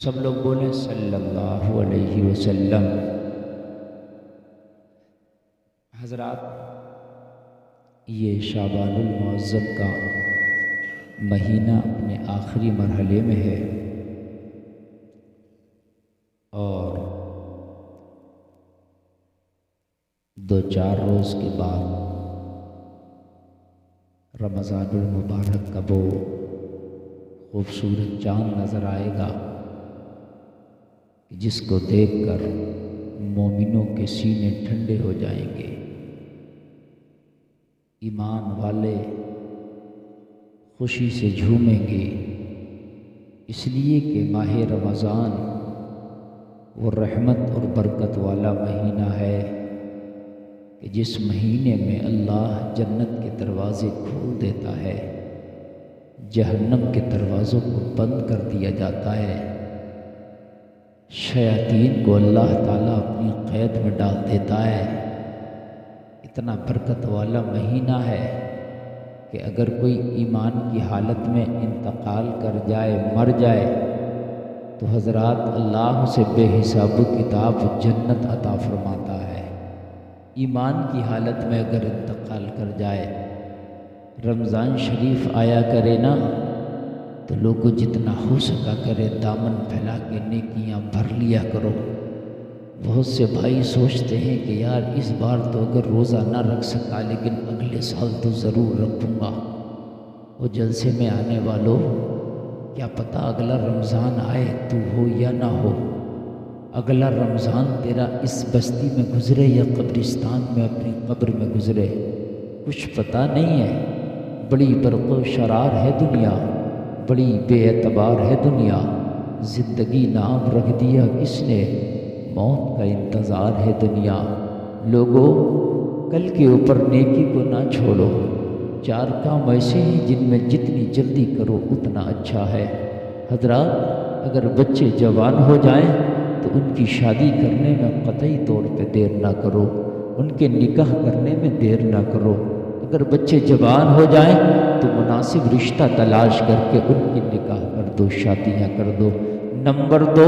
سب لوگ بولیں صلی اللہ علیہ وسلم۔ حضرات، یہ شعبان المعظم کا مہینہ اپنے آخری مرحلے میں ہے اور 2-4 روز کے بعد رمضان المبارک کا وہ خوبصورت چاند نظر آئے گا جس کو دیکھ کر مومنوں کے سینے ٹھنڈے ہو جائیں گے، ایمان والے خوشی سے جھومیں گے، اس لیے کہ ماہ رمضان وہ رحمت اور برکت والا مہینہ ہے کہ جس مہینے میں اللہ جنت کے دروازے کھول دیتا ہے، جہنم کے دروازوں کو بند کر دیا جاتا ہے، شیاطین کو اللہ تعالیٰ اپنی قید میں ڈال دیتا ہے۔ اتنا برکت والا مہینہ ہے کہ اگر کوئی ایمان کی حالت میں انتقال کر جائے، مر جائے، تو حضرات اللہ اسے بے حساب و کتاب جنت عطا فرماتا ہے۔ ایمان کی حالت میں اگر انتقال کر جائے، رمضان شریف آیا کرے نا تو لوگوں جتنا ہو سکا کرے دامن پھیلا کے نیکیاں بھر لیا کرو۔ بہت سے بھائی سوچتے ہیں کہ یار اس بار تو اگر روزہ نہ رکھ سکا لیکن اگلے سال تو ضرور رکھوں گا۔ وہ جلسے میں آنے والوں، کیا پتہ اگلا رمضان آئے تو ہو یا نہ ہو، اگلا رمضان تیرا اس بستی میں گزرے یا قبرستان میں اپنی قبر میں گزرے، کچھ پتہ نہیں ہے۔ بڑی برق و شرار ہے دنیا، بڑی بے اعتبار ہے دنیا، زندگی نام رکھ دیا کس نے، موت کا انتظار ہے دنیا۔ لوگوں، کل کے اوپر نیکی کو نہ چھوڑو، 4 کام ایسے ہیں جن میں جتنی جلدی کرو اتنا اچھا ہے۔ حضرات، اگر بچے جوان ہو جائیں تو ان کی شادی کرنے میں قطعی طور پہ دیر نہ کرو، ان کے نکاح کرنے میں دیر نہ کرو۔ اگر بچے جوان ہو جائیں تو مناسب رشتہ تلاش کر کے ان کی نکاح کر دو، شادیاں کر دو۔ نمبر 2،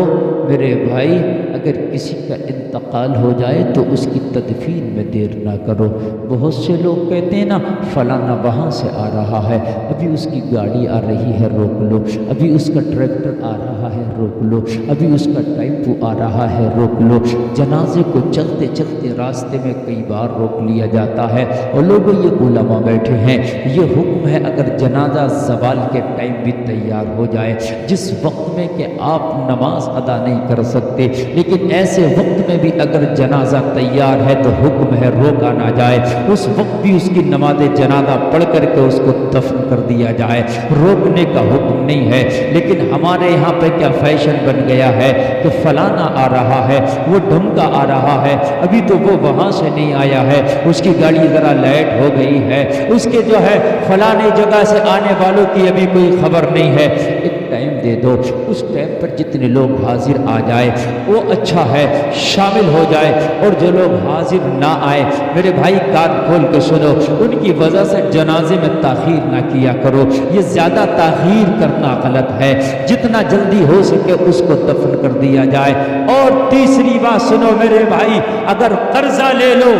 میرے بھائی، اگر کسی کا انتقال ہو جائے تو اس کی تدفین میں دیر نہ کرو۔ بہت سے لوگ کہتے ہیں نا فلانا وہاں سے آ رہا ہے، ابھی اس کی گاڑی آ رہی ہے روک لو، ابھی اس کا ٹریکٹر آ رہا ہے روک لو، ابھی اس کا ٹیمپو آ رہا ہے روک لو۔ جنازے کو چلتے چلتے راستے میں کئی بار روک لیا جاتا ہے، اور لوگوں یہ علماء بیٹھے ہیں، یہ حکم ہے اگر جنازہ زوال کے ٹائم بھی تیار ہو جائے، جس وقت میں کہ آپ نماز ادا نہیں کر سکتے، لیکن ایسے وقت میں بھی اگر جنازہ تیار ہے تو حکم ہے روکا نہ جائے، اس وقت بھی اس کی نماز جنازہ پڑھ کر کے اس کو دفن کر دیا جائے، روکنے کا حکم نہیں ہے۔ لیکن ہمارے یہاں پہ کیا فیشن بن گیا ہے کہ فلانا آ رہا ہے، وہ ڈھمکا آ رہا ہے، ابھی تو وہ وہاں سے نہیں آیا ہے، اس کی گاڑی ذرا لیٹ ہو گئی ہے، اس کے جو ہے فلانے جگہ سے آنے والوں کی ابھی کوئی خبر نہیں ہے۔ ایک ٹائم دے دو، اس ٹائم پر جتنے لوگ حاضر آ جائے وہ اچھا ہے، شامل ہو جائے، اور جو لوگ حاضر نہ آئے، میرے بھائی کان کھول کے سنو، ان کی وجہ سے جنازے میں تاخیر نہ کیا کرو، یہ زیادہ تاخیر کرنا غلط ہے، جتنا جلدی ہو سکے اس کو دفن کر دیا جائے۔ اور تیسری بات سنو میرے بھائی، اگر قرضہ لے لو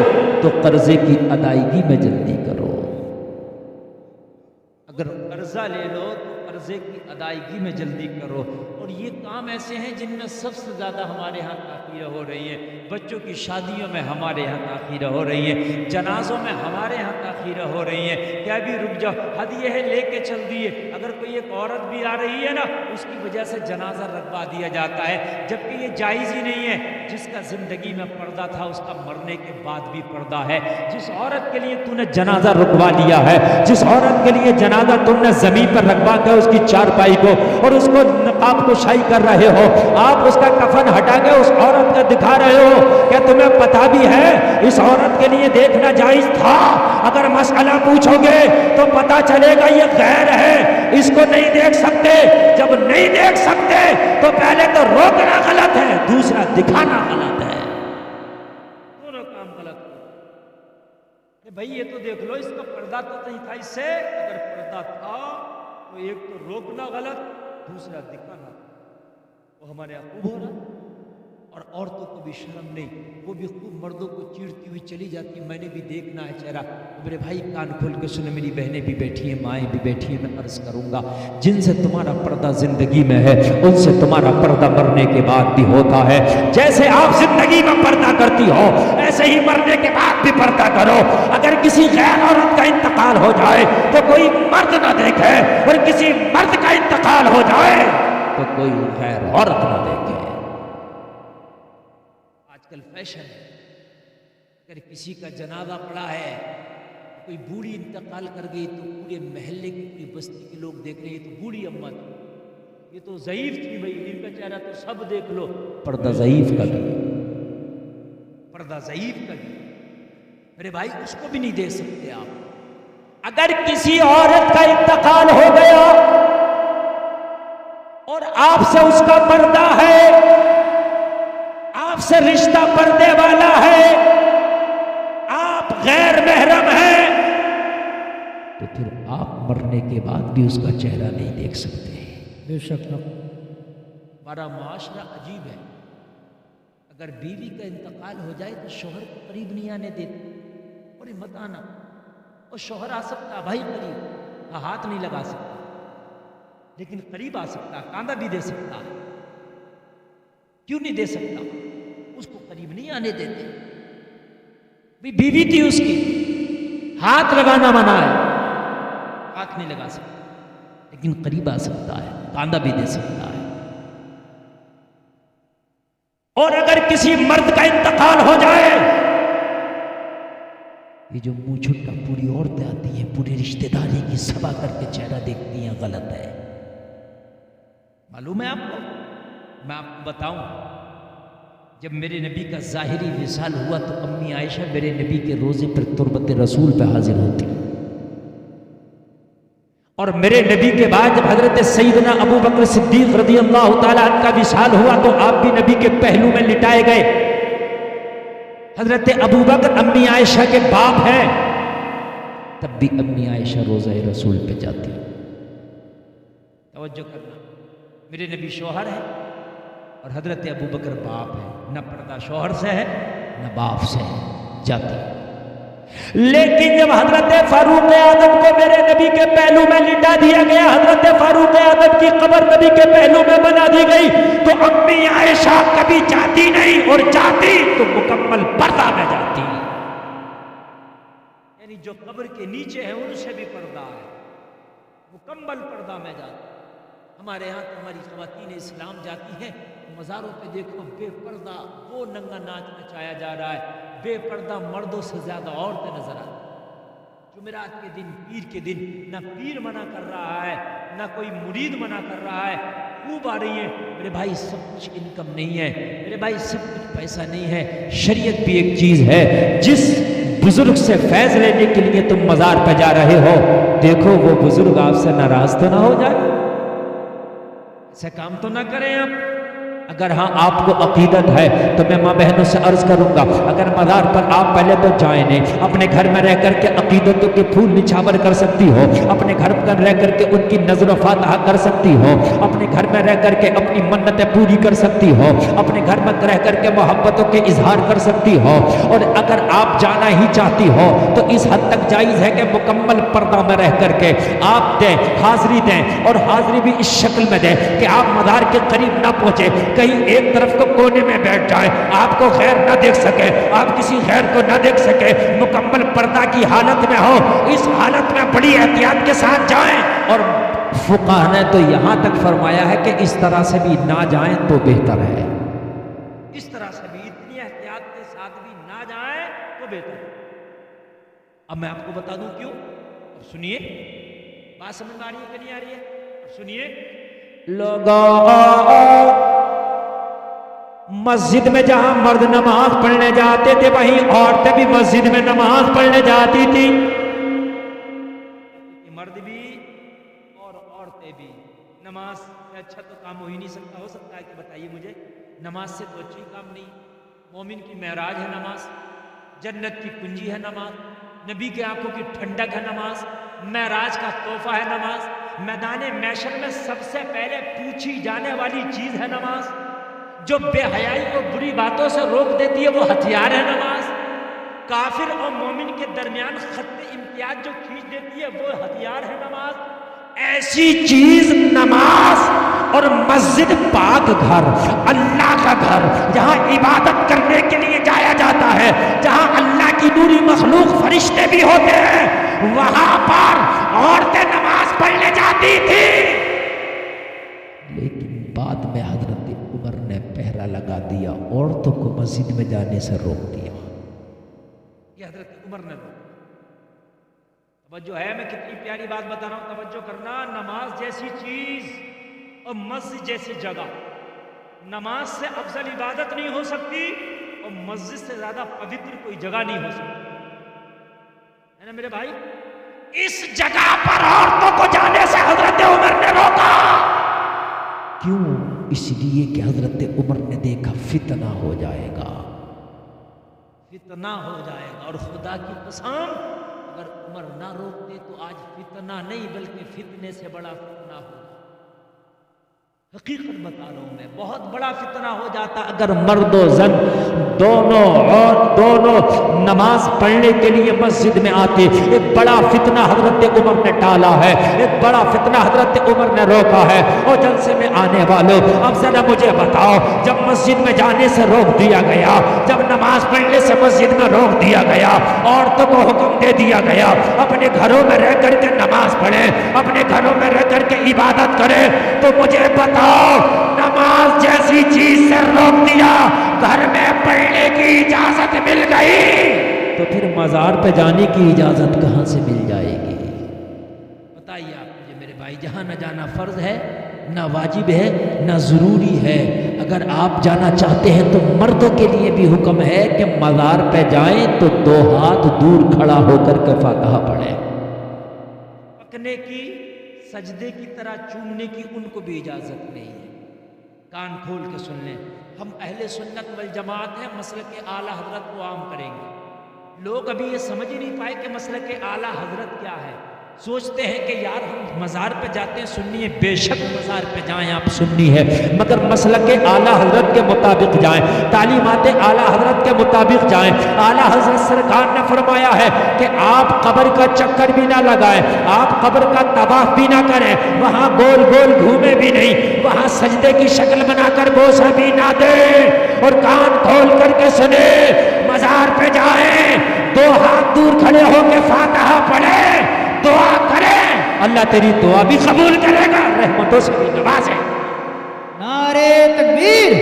تو قرضے کی ادائیگی میں جلدی کرو، اگر قرضہ لے لو تو قرضے کی ادائیگی میں جلدی کرو۔ اور یہ کام ایسے ہیں جن میں سب سے زیادہ ہمارے ہاں تاخیر ہو رہی ہے، بچوں کی شادیوں میں ہمارے ہاں تاخیر ہو رہی ہے، جنازوں میں ہمارے ہاں تاخیر ہو رہی ہے، کیا بھی رک جاؤ، حد یہ ہے لے کے چل دیے، اگر کوئی ایک عورت بھی آ رہی ہے نا اس کی وجہ سے جنازہ رکھوا دیا جاتا ہے، جبکہ یہ جائز ہی نہیں ہے۔ جس کا زندگی میں پردہ تھا اس کا مرنے کے بعد بھی پردہ ہے۔ جس عورت کے لیے تو نے جنازہ رکوا لیا ہے، جس عورت کے لیے جنازہ تم نے زمین پر رکھوا کے اس کی چارپائی کو اور اس کو نقاب کو شائی کر رہے ہو، آپ اس کا کفن ہٹا کے اس عورت کا دکھا رہے ہو، کیا تمہیں پتا بھی ہے اس عورت کے لیے دیکھنا جائز تھا؟ اگر مسئلہ پوچھو گے تو پتا چلے گا یہ غیر ہے، اس کو نہیں دیکھ سکتے۔ جب نہیں دیکھ سکتے تو پہلے تو روکنا غلط ہے، دوسرا دکھانا غلط ہے، دونوں کام غلط ہے۔ بھائی یہ تو دیکھ لو اس کا پردہ تو نہیں تھا، اس سے اگر پردہ تھا تو ایک تو روکنا غلط، دوسرا دکھانا۔ وہ ہمارے یہاں خوب ہو رہا، اور عورتوں کو بھی شرم نہیں، وہ بھی خوب مردوں کو چیڑتی ہوئی چلی جاتی، میں نے بھی دیکھنا ہے چہرہ۔ میرے بھائی کان کھول کے سنو، میری بہنیں بھی بیٹھی ہیں، مائیں بھی بیٹھی ہیں، میں عرض کروں گا جن سے تمہارا پردہ زندگی میں ہے ان سے تمہارا پردہ مرنے کے بعد بھی ہوتا ہے۔ جیسے آپ زندگی میں پردہ کرتی ہو ایسے ہی مرنے کے بعد بھی پردہ کرو۔ اگر کسی غیر عورت کا انتقال ہو جائے تو کوئی مرد نہ دیکھے، اور کسی مرد کا انتقال ہو جائے تو کوئی غیر عورت نہ دیکھے۔ آج کل فیشن ہے، اگر کسی کا جنازہ پڑا ہے، کوئی بوڑھی انتقال کر گئی تو پورے محلے کی پوری بستی کے لوگ دیکھ رہے ہیں، یہ تو بوڑھی اماں تھی، یہ تو ضعیف تھی، بھائی ان کا چہرہ تو سب دیکھ لو۔ پردہ ضعیف کا بھی، پردہ ضعیف کا بھی، میرے بھائی اس کو بھی نہیں دے سکتے آپ۔ اگر کسی عورت کا انتقال ہو گیا اور آپ سے اس کا پردہ ہے، آپ سے رشتہ پردے والا ہے، آپ غیر محرم ہیں، تو پھر آپ مرنے کے بعد بھی اس کا چہرہ نہیں دیکھ سکتے۔ بے شک ہمارا معاشرہ عجیب ہے، اگر بیوی کا انتقال ہو جائے تو شوہر کو قریب نہیں آنے دیتے، اور مت آنا، اور شوہر آ سکتا بھائی قریب، ہاتھ نہیں لگا سکتا لیکن قریب آ سکتا، کاندھا بھی دے سکتا۔ کیوں نہیں دے سکتا؟ اس کو قریب نہیں آنے دیتے، بیوی تھی اس کی، ہاتھ لگانا منع ہے، ہاتھ نہیں لگا سکتا لیکن قریب آ سکتا ہے، کاندھا بھی دے سکتا ہے۔ اور اگر کسی مرد کا انتقال ہو جائے، یہ جو منہ چھٹا پوری عورتیں آتی ہیں، پورے رشتہ داری کی سبا کر کے چہرہ دیکھتی ہیں، غلط ہے۔ معلوم ہے آپ کو؟ میں آپ کو بتاؤں، جب میرے نبی کا ظاہری وصال ہوا تو امی عائشہ میرے نبی کے روزے پر تربت رسول پہ حاضر ہوتی، اور میرے نبی کے بعد جب حضرت سیدنا ابو بکر صدیق رضی اللہ تعالیٰ عنہ کا وصال ہوا تو آپ بھی نبی کے پہلو میں لٹائے گئے۔ حضرت ابو بکر امی عائشہ کے باپ ہیں، تب بھی امی عائشہ روزہ رسول پہ جاتی۔ توجہ کرنا، میرے نبی شوہر ہے اور حضرت ابو بکر باپ ہے، نہ پردہ شوہر سے ہے نہ باپ سے ہے، جاتی۔ لیکن جب حضرت فاروق اعظم کو میرے نبی کے پہلو میں لٹا دیا گیا، حضرت فاروق اعظم کی قبر نبی کے پہلو میں بنا دی گئی، تو امی عائشہ کبھی جاتی نہیں، اور جاتی تو مکمل پردہ میں جاتی، یعنی جو قبر کے نیچے ہے ان سے بھی پردہ ہے، مکمل پردہ میں جاتی۔ ہمارے یہاں تو ہماری خواتین اسلام جاتی ہیں، مزاروں پہ دیکھو بے پردہ وہ ننگا ناچ نچایا جا رہا ہے، بے پردہ مردوں سے زیادہ عورتیں نظر آتی۔ جمعرات کے دن، پیر کے دن، نہ پیر منع کر رہا ہے نہ کوئی مرید منع کر رہا ہے، خوب آ رہی ہیں۔ میرے بھائی سب کچھ انکم نہیں ہے، میرے بھائی سب کچھ پیسہ نہیں ہے، شریعت بھی ایک چیز ہے۔ جس بزرگ سے فیض لینے کے لیے تم مزار پہ جا رہے ہو، دیکھو وہ بزرگ آپ سے ناراض تو نہ ہو جائے، ایسا کام تو نہ کریں آپ۔ اگر ہاں آپ کو عقیدت ہے تو میں ماں بہنوں سے عرض کروں گا، اگر مزار پر آپ پہلے تو جائیں نہیں، اپنے گھر میں رہ کر کے عقیدتوں کے پھول نچھاور کر سکتی ہو، اپنے گھر پر رہ کر کے ان کی نظر و فاتحہ کر سکتی ہو، اپنے گھر میں رہ کر کے اپنی منتیں پوری کر سکتی ہو، اپنے گھر میں رہ کر کے محبتوں کے اظہار کر سکتی ہو۔ اور اگر آپ جانا ہی چاہتی ہو تو اس حد تک جائز ہے کہ مکمل پردہ میں رہ کر کے آپ دیں، حاضری دیں، اور حاضری بھی اس شکل میں دیں کہ آپ مزار کے قریب نہ پہنچے، کہیں ایک طرف کو کونے میں بیٹھ جائیں، آپ کو غیر نہ دیکھ سکے، آپ کسی غیر کو نہ دیکھ سکے، مکمل پردہ کی حالت میں ہو، اس حالت میں بڑی احتیاط کے ساتھ جائیں۔ اور فقہاء نے تو یہاں تک فرمایا ہے کہ اس طرح سے بھی نہ جائیں تو بہتر ہے، اس طرح سے بھی اتنی احتیاط کے ساتھ بھی نہ جائیں تو بہتر ہے۔ اب میں آپ کو بتا دوں کیوں، اب سنیے، بات سمجھ میں آ رہی ہے کہ نہیں آ رہی ہے؟ اب سنیے، لوگوں مسجد میں جہاں مرد نماز پڑھنے جاتے تھے وہیں عورتیں بھی مسجد میں نماز پڑھنے جاتی تھی، مرد بھی اور عورتیں بھی۔ نماز سے اچھا تو کام ہو ہی نہیں سکتا، ہو سکتا ہے کہ بتائیے مجھے، نماز سے تو اچھی کام نہیں۔ مومن کی معراج ہے نماز، جنت کی کنجی ہے نماز، نبی کے آنکھوں کی ٹھنڈک ہے نماز، معراج کا تحفہ ہے نماز۔ میدان محشر میں سب سے پہلے پوچھی جانے والی چیز ہے نماز. جو بے حیائی کو بری باتوں سے روک دیتی ہے وہ ہتھیار ہے نماز. کافر اور مومن کے درمیان خط امتیاز جو کھینچ دیتی ہے وہ ہتھیار ہے نماز. ایسی چیز نماز اور مسجد پاک گھر، اللہ کا گھر، جہاں عبادت کرنے کے لیے جایا جاتا ہے، جہاں اللہ کی نوری مخلوق فرشتے بھی ہوتے ہیں، وہاں پر عورتیں نماز پڑھنے جاتی تھی. لیکن بعد میں حضرت عمر نے پہرا لگا دیا، عورتوں کو مسجد میں جانے سے روک دیا. یہ حضرت عمر نے روکا. توجہ ہے، میں کتنی پیاری بات بتا رہا ہوں، توجہ کرنا. نماز جیسی چیز اور مسجد جیسی جگہ، نماز سے افضل عبادت نہیں ہو سکتی اور مسجد سے زیادہ پوتر کوئی جگہ نہیں ہو سکتی، ہے نا میرے بھائی؟ اس جگہ پر عورتوں کو جانے سے حضرت عمر نے روکا. کیوں؟ اس لیے کہ حضرت عمر نے دیکھا فتنہ ہو جائے گا، فتنہ ہو جائے گا. اور خدا کی قسم اگر عمر نہ روکتے تو آج فتنہ نہیں بلکہ فتنے سے بڑا فتنہ ہوگا. حقیقت بتا رہا ہوں میں، بہت بڑا فتنہ ہو جاتا اگر مرد و زن دونوں نماز پڑھنے کے لیے مسجد میں آتے. ایک بڑا فتنہ حضرت عمر نے ٹالا ہے، ایک بڑا فتنہ حضرت عمر نے روکا ہے. اور جلسے میں آنے والوں، اب ذرا مجھے بتاؤ، جب مسجد میں جانے سے روک دیا گیا، جب نماز پڑھنے سے مسجد میں روک دیا گیا، عورتوں کو حکم دے دیا گیا اپنے گھروں میں رہ کر کے نماز پڑھیں، اپنے گھروں میں رہ کر کے عبادت کریں، تو مجھے بتاؤ نماز جیسی چیز سے روک دیا، گھر میں پڑھنے کی اجازت مل گئی، تو پھر مزار پہ جانے کی اجازت کہاں سے مل جائے گی؟ بتائیے آپ مجھے میرے بھائی. جہاں نہ جانا فرض ہے، نہ واجب ہے، نہ ضروری ہے. اگر آپ جانا چاہتے ہیں تو مردوں کے لیے بھی حکم ہے کہ مزار پہ جائیں تو 2 ہاتھ دور کھڑا ہو کر کے فاتحہ پڑھیں. پکنے کی، سجدے کی طرح چومنے کی ان کو بھی اجازت نہیں ہے. کان کھول کے سن لیں، ہم اہل سنت والجماعت ہیں، مسلک اعلیٰ حضرت کو عام کریں گے. لوگ ابھی یہ سمجھ ہی نہیں پائے کہ مسلک اعلیٰ حضرت کیا ہے. سوچتے ہیں کہ یار ہم مزار پہ جاتے ہیں سنی ہے. بے شک مزار پہ جائیں آپ سنی ہے، مگر مسلک اعلیٰ حضرت کے مطابق جائیں، تعلیمات اعلیٰ حضرت کے مطابق جائیں. اعلیٰ حضرت سرکار نے فرمایا ہے کہ آپ قبر کا چکر بھی نہ لگائیں، آپ قبر کا طواف بھی نہ کریں، وہاں گول گول گھومے بھی نہیں، وہاں سجدے کی شکل بنا کر بوسہ بھی نہ دیں. اور کان کھول کر کے سنیں، مزار پہ جائیں، 2 ہاتھ دور کھڑے ہو کے فاتحہ پڑھیں، دعا کریں، اللہ تیری دعا بھی قبول کرے گا، رحمتوں سے بھی نوازے. نعرے تکبیر،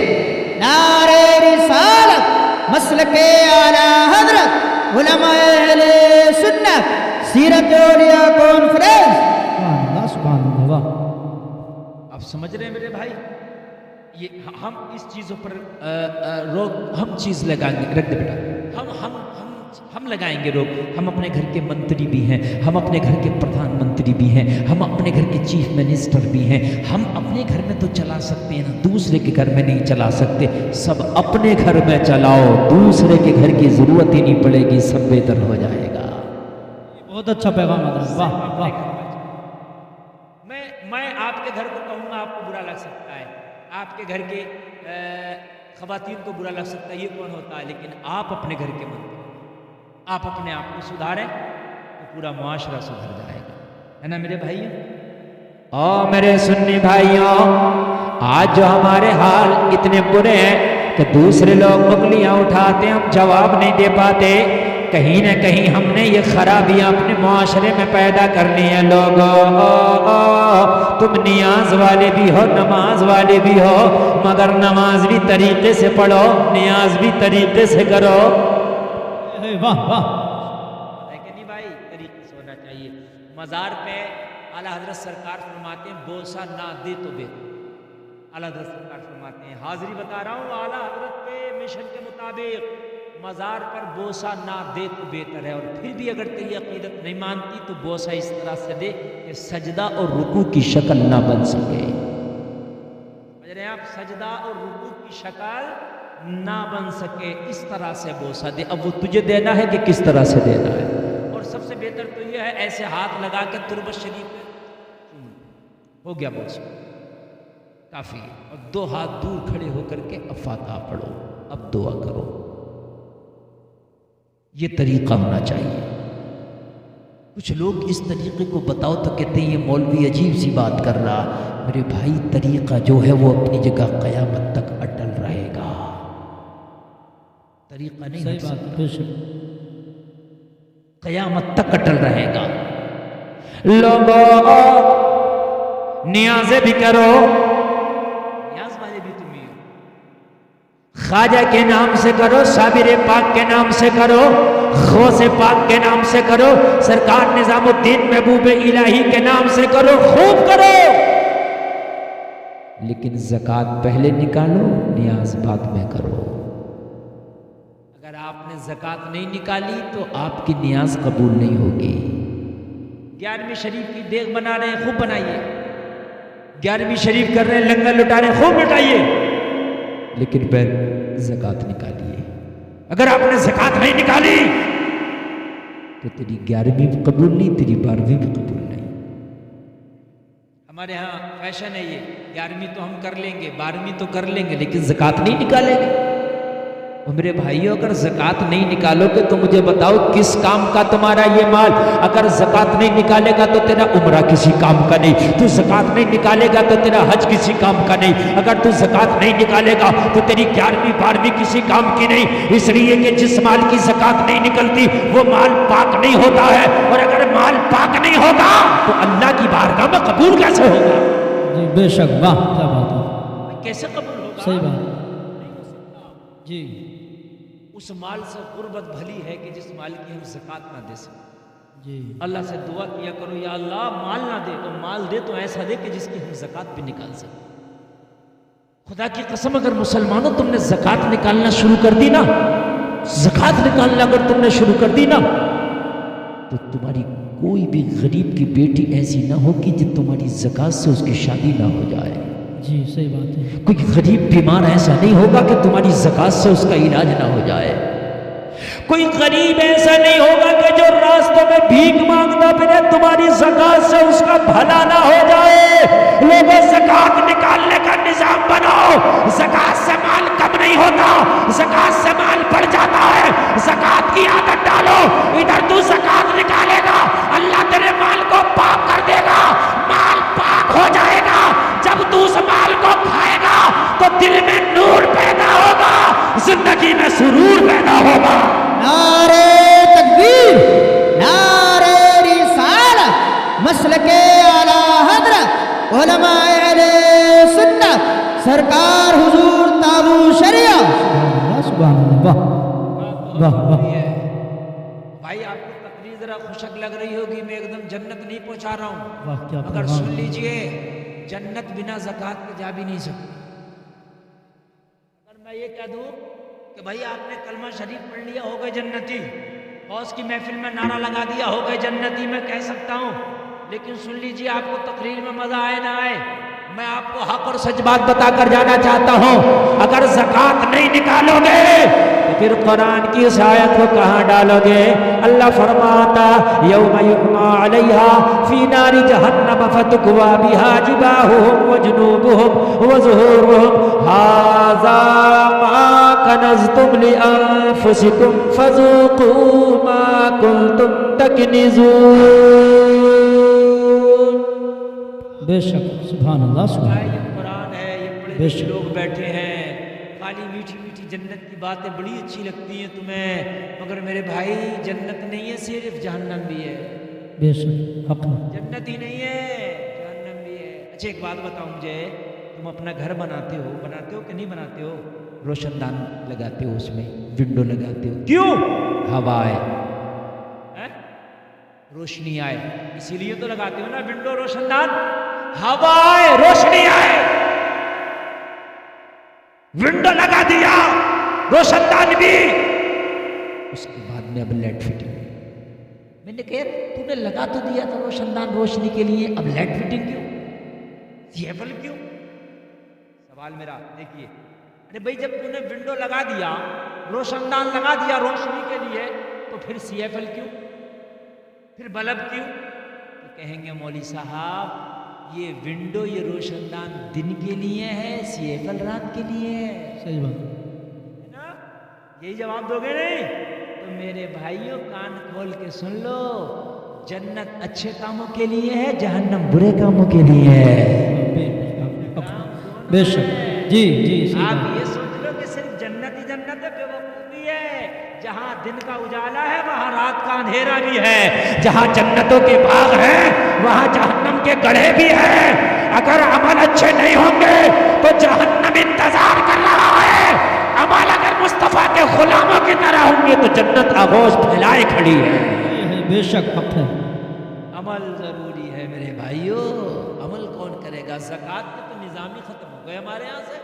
نعرے رسالت، مسلک اعلیٰ حضرت، علماء اہل سنت، سیرت اولیاء کانفرنس. سبحان اللہ سبحان اللہ. آپ سمجھ رہے ہیں میرے بھائی؟ یہ ہم اس چیزوں پر ہم چیز لگائیں گے. رکھ دے بیٹا، ہم لگائیں گے روک. ہم اپنے گھر کے منتری بھی ہیں، ہم اپنے گھر کے پردھان منتری بھی ہیں، ہم اپنے گھر کے چیف منسٹر بھی ہیں. ہم اپنے گھر میں تو چلا سکتے ہیں نا، دوسرے کے گھر میں نہیں چلا سکتے. سب اپنے گھر میں چلاؤ، دوسرے کے گھر کی ضرورت ہی نہیں پڑے گی، سب بہتر ہو جائے گا. بہت اچھا پیغام حضرت، واہ واہ. میں آپ کے گھر کو کہوں گا، آپ کو برا لگ سکتا ہے، آپ کے گھر کے خواتین کو برا لگ سکتا ہے، یہ کون ہوتا ہے؟ لیکن آپ اپنے گھر کے منتری، آپ اپنے آپ کو سدھاریں تو پورا معاشرہ سدھر جائے گا، ہے نا میرے بھائیوں؟ او میرے سنی بھائیوں، آج جو ہمارے حال اتنے برے ہیں کہ دوسرے لوگ انگلیاں اٹھاتے ہیں، ہم جواب نہیں دے پاتے. کہیں نہ کہیں ہم نے یہ خرابیاں اپنے معاشرے میں پیدا کرنی ہے. لوگوں، تم نیاز والے بھی ہو، نماز والے بھی ہو، مگر نماز بھی طریقے سے پڑھو، نیاز بھی طریقے سے کرو. واہ واہ. ہے کہ نہیں بھائی؟ طریقے سے ہونا چاہیے. مزار پہ اعلیٰ حضرت سرکار فرماتے ہیں بوسہ نہ دے تو بہتر. اعلیٰ حضرت سرکار فرماتے ہیں، حاضری بتا رہا ہوں، اعلیٰ حضرت کے مشن کے مطابق مزار پر بوسہ نہ دے تو بہتر ہے. اور پھر بھی اگر تیری عقیدت نہیں مانتی تو بوسہ اس طرح سے دے کہ سجدہ اور رکوع کی شکل نہ بن سکے. سمجھ رہے ہیں آپ؟ سجدہ اور رکوع کی شکل نہ بن سکے، اس طرح سے بوسہ دے. اب وہ تجھے دینا ہے کہ کس طرح سے دینا ہے. اور سب سے بہتر تو یہ ہے ایسے ہاتھ لگا کے تربت شریف پہ ہو گیا بہت کافی ہے. اور 2 ہاتھ دور کھڑے ہو کر کے اب فاتحہ پڑھو، اب دعا کرو. یہ طریقہ ہونا چاہیے. کچھ لوگ اس طریقے کو بتاؤ تو کہتے ہیں یہ مولوی عجیب سی بات کر رہا. میرے بھائی طریقہ جو ہے وہ اپنی جگہ قیامت تک اٹل رہے گا. طریقہ نہیں صحیح بات ہے، بے شک. قیامت تک اٹل رہے گا. لوگوں نیازیں بھی کرو، نیاز والے بھی تم ہی ہو. خواجہ کے نام سے کرو، صابر پاک کے نام سے کرو، غوث پاک کے نام سے کرو، سرکار نظام الدین محبوب الہی کے نام سے کرو، خوب کرو. لیکن زکوٰۃ پہلے نکالو، نیاز بعد میں کرو. اگر آپ نے زکوٰۃ نہیں نکالی تو آپ کی نیاز قبول نہیں ہوگی. 11ویں شریف کی دیگ بنا رہے ہیں، خوب بنائیے. 11ویں شریف کر رہے ہیں، لنگر لٹا رہے ہیں، خوب لٹائیے. لیکن پھر زکوٰۃ نکالیے. اگر آپ نے زکوٰۃ نہیں نکالی تو تیری 11ویں بھی قبول نہیں، تیری 12ویں بھی قبول نہیں. ہمارے ہاں فیشن ہے یہ، 11ویں تو ہم کر لیں گے، 12ویں تو کر لیں گے، لیکن زکوٰۃ نہیں نکالیں گے. میرے بھائیو اگر زکوٰۃ نہیں نکالو گے تو مجھے بتاؤ کس کام کا تمہارا یہ مال؟ اگر زکوٰۃ نہیں نکالے گا تو تیرا عمرہ کسی کام کا نہیں، تو زکوٰۃ نہیں نکالے گا تو تیرا حج کسی کام کا نہیں، اگر تو زکوٰۃ نہیں نکالے گا تو تیری 11ویں 12ویں کسی کام کی نہیں. اس لیے کہ جس مال کی زکوٰۃ نہیں نکلتی وہ مال پاک نہیں ہوتا ہے، اور اگر مال پاک نہیں ہوگا تو اللہ کی بارگاہ میں قبول کیسے ہوگا؟ جی بے شک، واہ کیا بات ہے. کیسے قبول ہوگا؟ صحیح بات. جی اس مال سے قربت بھلی ہے کہ جس مال کی ہم زکوٰۃ نہ دے سکیں. جی اللہ سے دعا کیا کرو یا اللہ مال نہ دے تو مال دے تو ایسا دے کہ جس کی ہم زکوٰۃ بھی نکال سکیں. خدا کی قسم اگر مسلمانوں تم نے زکوٰۃ نکالنا شروع کر دی نا، زکوٰۃ نکالنا اگر تم نے شروع کر دی نا، تو تمہاری کوئی بھی غریب کی بیٹی ایسی نہ ہوگی جو تمہاری زکوٰۃ سے اس کی شادی نہ ہو جائے. جی صحیح بات ہے. کوئی غریب بیمار ایسا نہیں ہوگا کہ تمہاری زکوٰۃ سے اس کا علاج نہ ہو جائے. کوئی غریب ایسا نہیں ہوگا کہ جو راستوں میں بھیک مانگتا پھرے تمہاری زکوٰۃ سے اس کا بھلا نہ ہو جائے. لوگوں زکوٰۃ نکالنے کا نظام بناؤ. زکوٰۃ سے مال کم نہیں ہوتا، زکوٰۃ سے مال بڑھ جاتا ہے. زکوٰۃ کی عادت ڈالو. ادھر تو زکوٰۃ نکالے گا اللہ تیرے مال کو پاک کر دے گا، مال پاک ہو جائے گا. جب تو اس مال کو کھائے گا تو دل میں نور پیدا ہوگا، زندگی میں سرور پیدا ہوگا. نعرہ تکبیر، نعرہ رسالت، مسلک اعلی حضرت علماء اہل سنت سرکار حضور تابو شریعہ. سبحان اللہ، واہ واہ واہ. بھائی آپ کو تقریر ذرا خوشک لگ رہی ہوگی، میں ایک دم جنت نہیں پہنچا رہا ہوں، واہ کیا مگر پیغام. سن لیجئے جنت بنا زکوٰۃ کے جا بھی نہیں سکتی. اگر میں یہ کہہ دوں کہ بھائی آپ نے کلمہ شریف پڑھ لیا ہو گئے جنتی، غوث کی محفل میں نعرہ لگا دیا ہو گئے جنتی، میں کہہ سکتا ہوں. لیکن سن لیجئے آپ کو تقریر میں مزہ آئے نہ آئے، میں آپ کو حق اور سچ بات بتا کر جانا چاہتا ہوں. اگر زکوٰۃ نہیں نکالو گے تو پھر قرآن کی اس آیت کو کہاں ڈالو گے؟ اللہ فرماتا یوم یحما علیہا فی نار جہنم فتکوی بہا جباہہم وجنوبہم وظہورہم ھذا ما کنزتم لانفسکم فذوقوا ما کنتم تکنزون. بے شک سبحان اللہ سبحان اللہ. یہ قرآن ہے، یہ بڑے بے بڑے شک. لوگ بیٹھے ہیں، خالی میٹھی میٹھی جنت کی باتیں بڑی اچھی لگتی ہیں تمہیں، مگر میرے بھائی جنت نہیں ہے، صرف جہنم بھی ہے. بے شک حق ہے. جنت ہی نہیں ہے، جہنم بھی ہے. اچھا ایک بات بتاؤ مجھے، تم اپنا گھر بناتے ہو کہ نہیں بناتے ہو؟ روشن دان لگاتے ہو، اس میں ونڈو لگاتے ہو، کیوں؟ ہوا آئے، روشنی آئے، اسی لیے تو لگاتے ہو نا ونڈو روشن دان. ہوا آئے، روشنی آئے، ونڈو لگا دیا، روشن دان بھی. اس کے بعد میں اب لائٹ فٹنگ، میں نے کہا تو نے لگا تو دیا تھا روشن دان روشنی کے لیے، اب لائٹ فٹنگ کیوں، سیبل کیوں؟ سوال میرا دیکھیے، ارے بھائی جب تو نے ونڈو لگا دیا، روشن دان لگا دیا روشنی کے لیے، تو پھر سی ایف ایل کیوں، پھر بلب کیوں؟ تو کہیں گے مولوی صاحب یہ ونڈو یہ روشن دان دن کے لیے ہے، سیفل رات کے لیے ہے صحیح بات نا؟ یہی جواب دو گے نہیں تو میرے بھائیوں کان کھول کے سن لو، جنت اچھے کاموں کے لیے ہے، جہنم برے کاموں کے لیے ہے۔ بے شک جی جی صحیح آپ بات یہ سوچ لو کہ صرف جنت ہی جنت ہے، بیوقوفی ہے۔ جہاں دن کا اجالا ہے وہاں رات کا اندھیرا بھی ہے، جہاں جنتوں کے باغ ہیں وہاں جہنم کے گڑھے بھی ہیں۔ اگر عمل اچھے نہیں ہوں گے تو جہنم انتظار کر رہا ہے، عمل اگر مصطفیٰ کے غلاموں کی طرح ہوں گے تو جنت آغوش پھیلائے کھڑی ہے۔ ہے، بے شک حق ہے۔ عمل ضروری ہے میرے بھائیو، عمل کون کرے گا؟ زکوٰۃ کے تو نظام ہی ختم ہو گئے ہمارے یہاں سے۔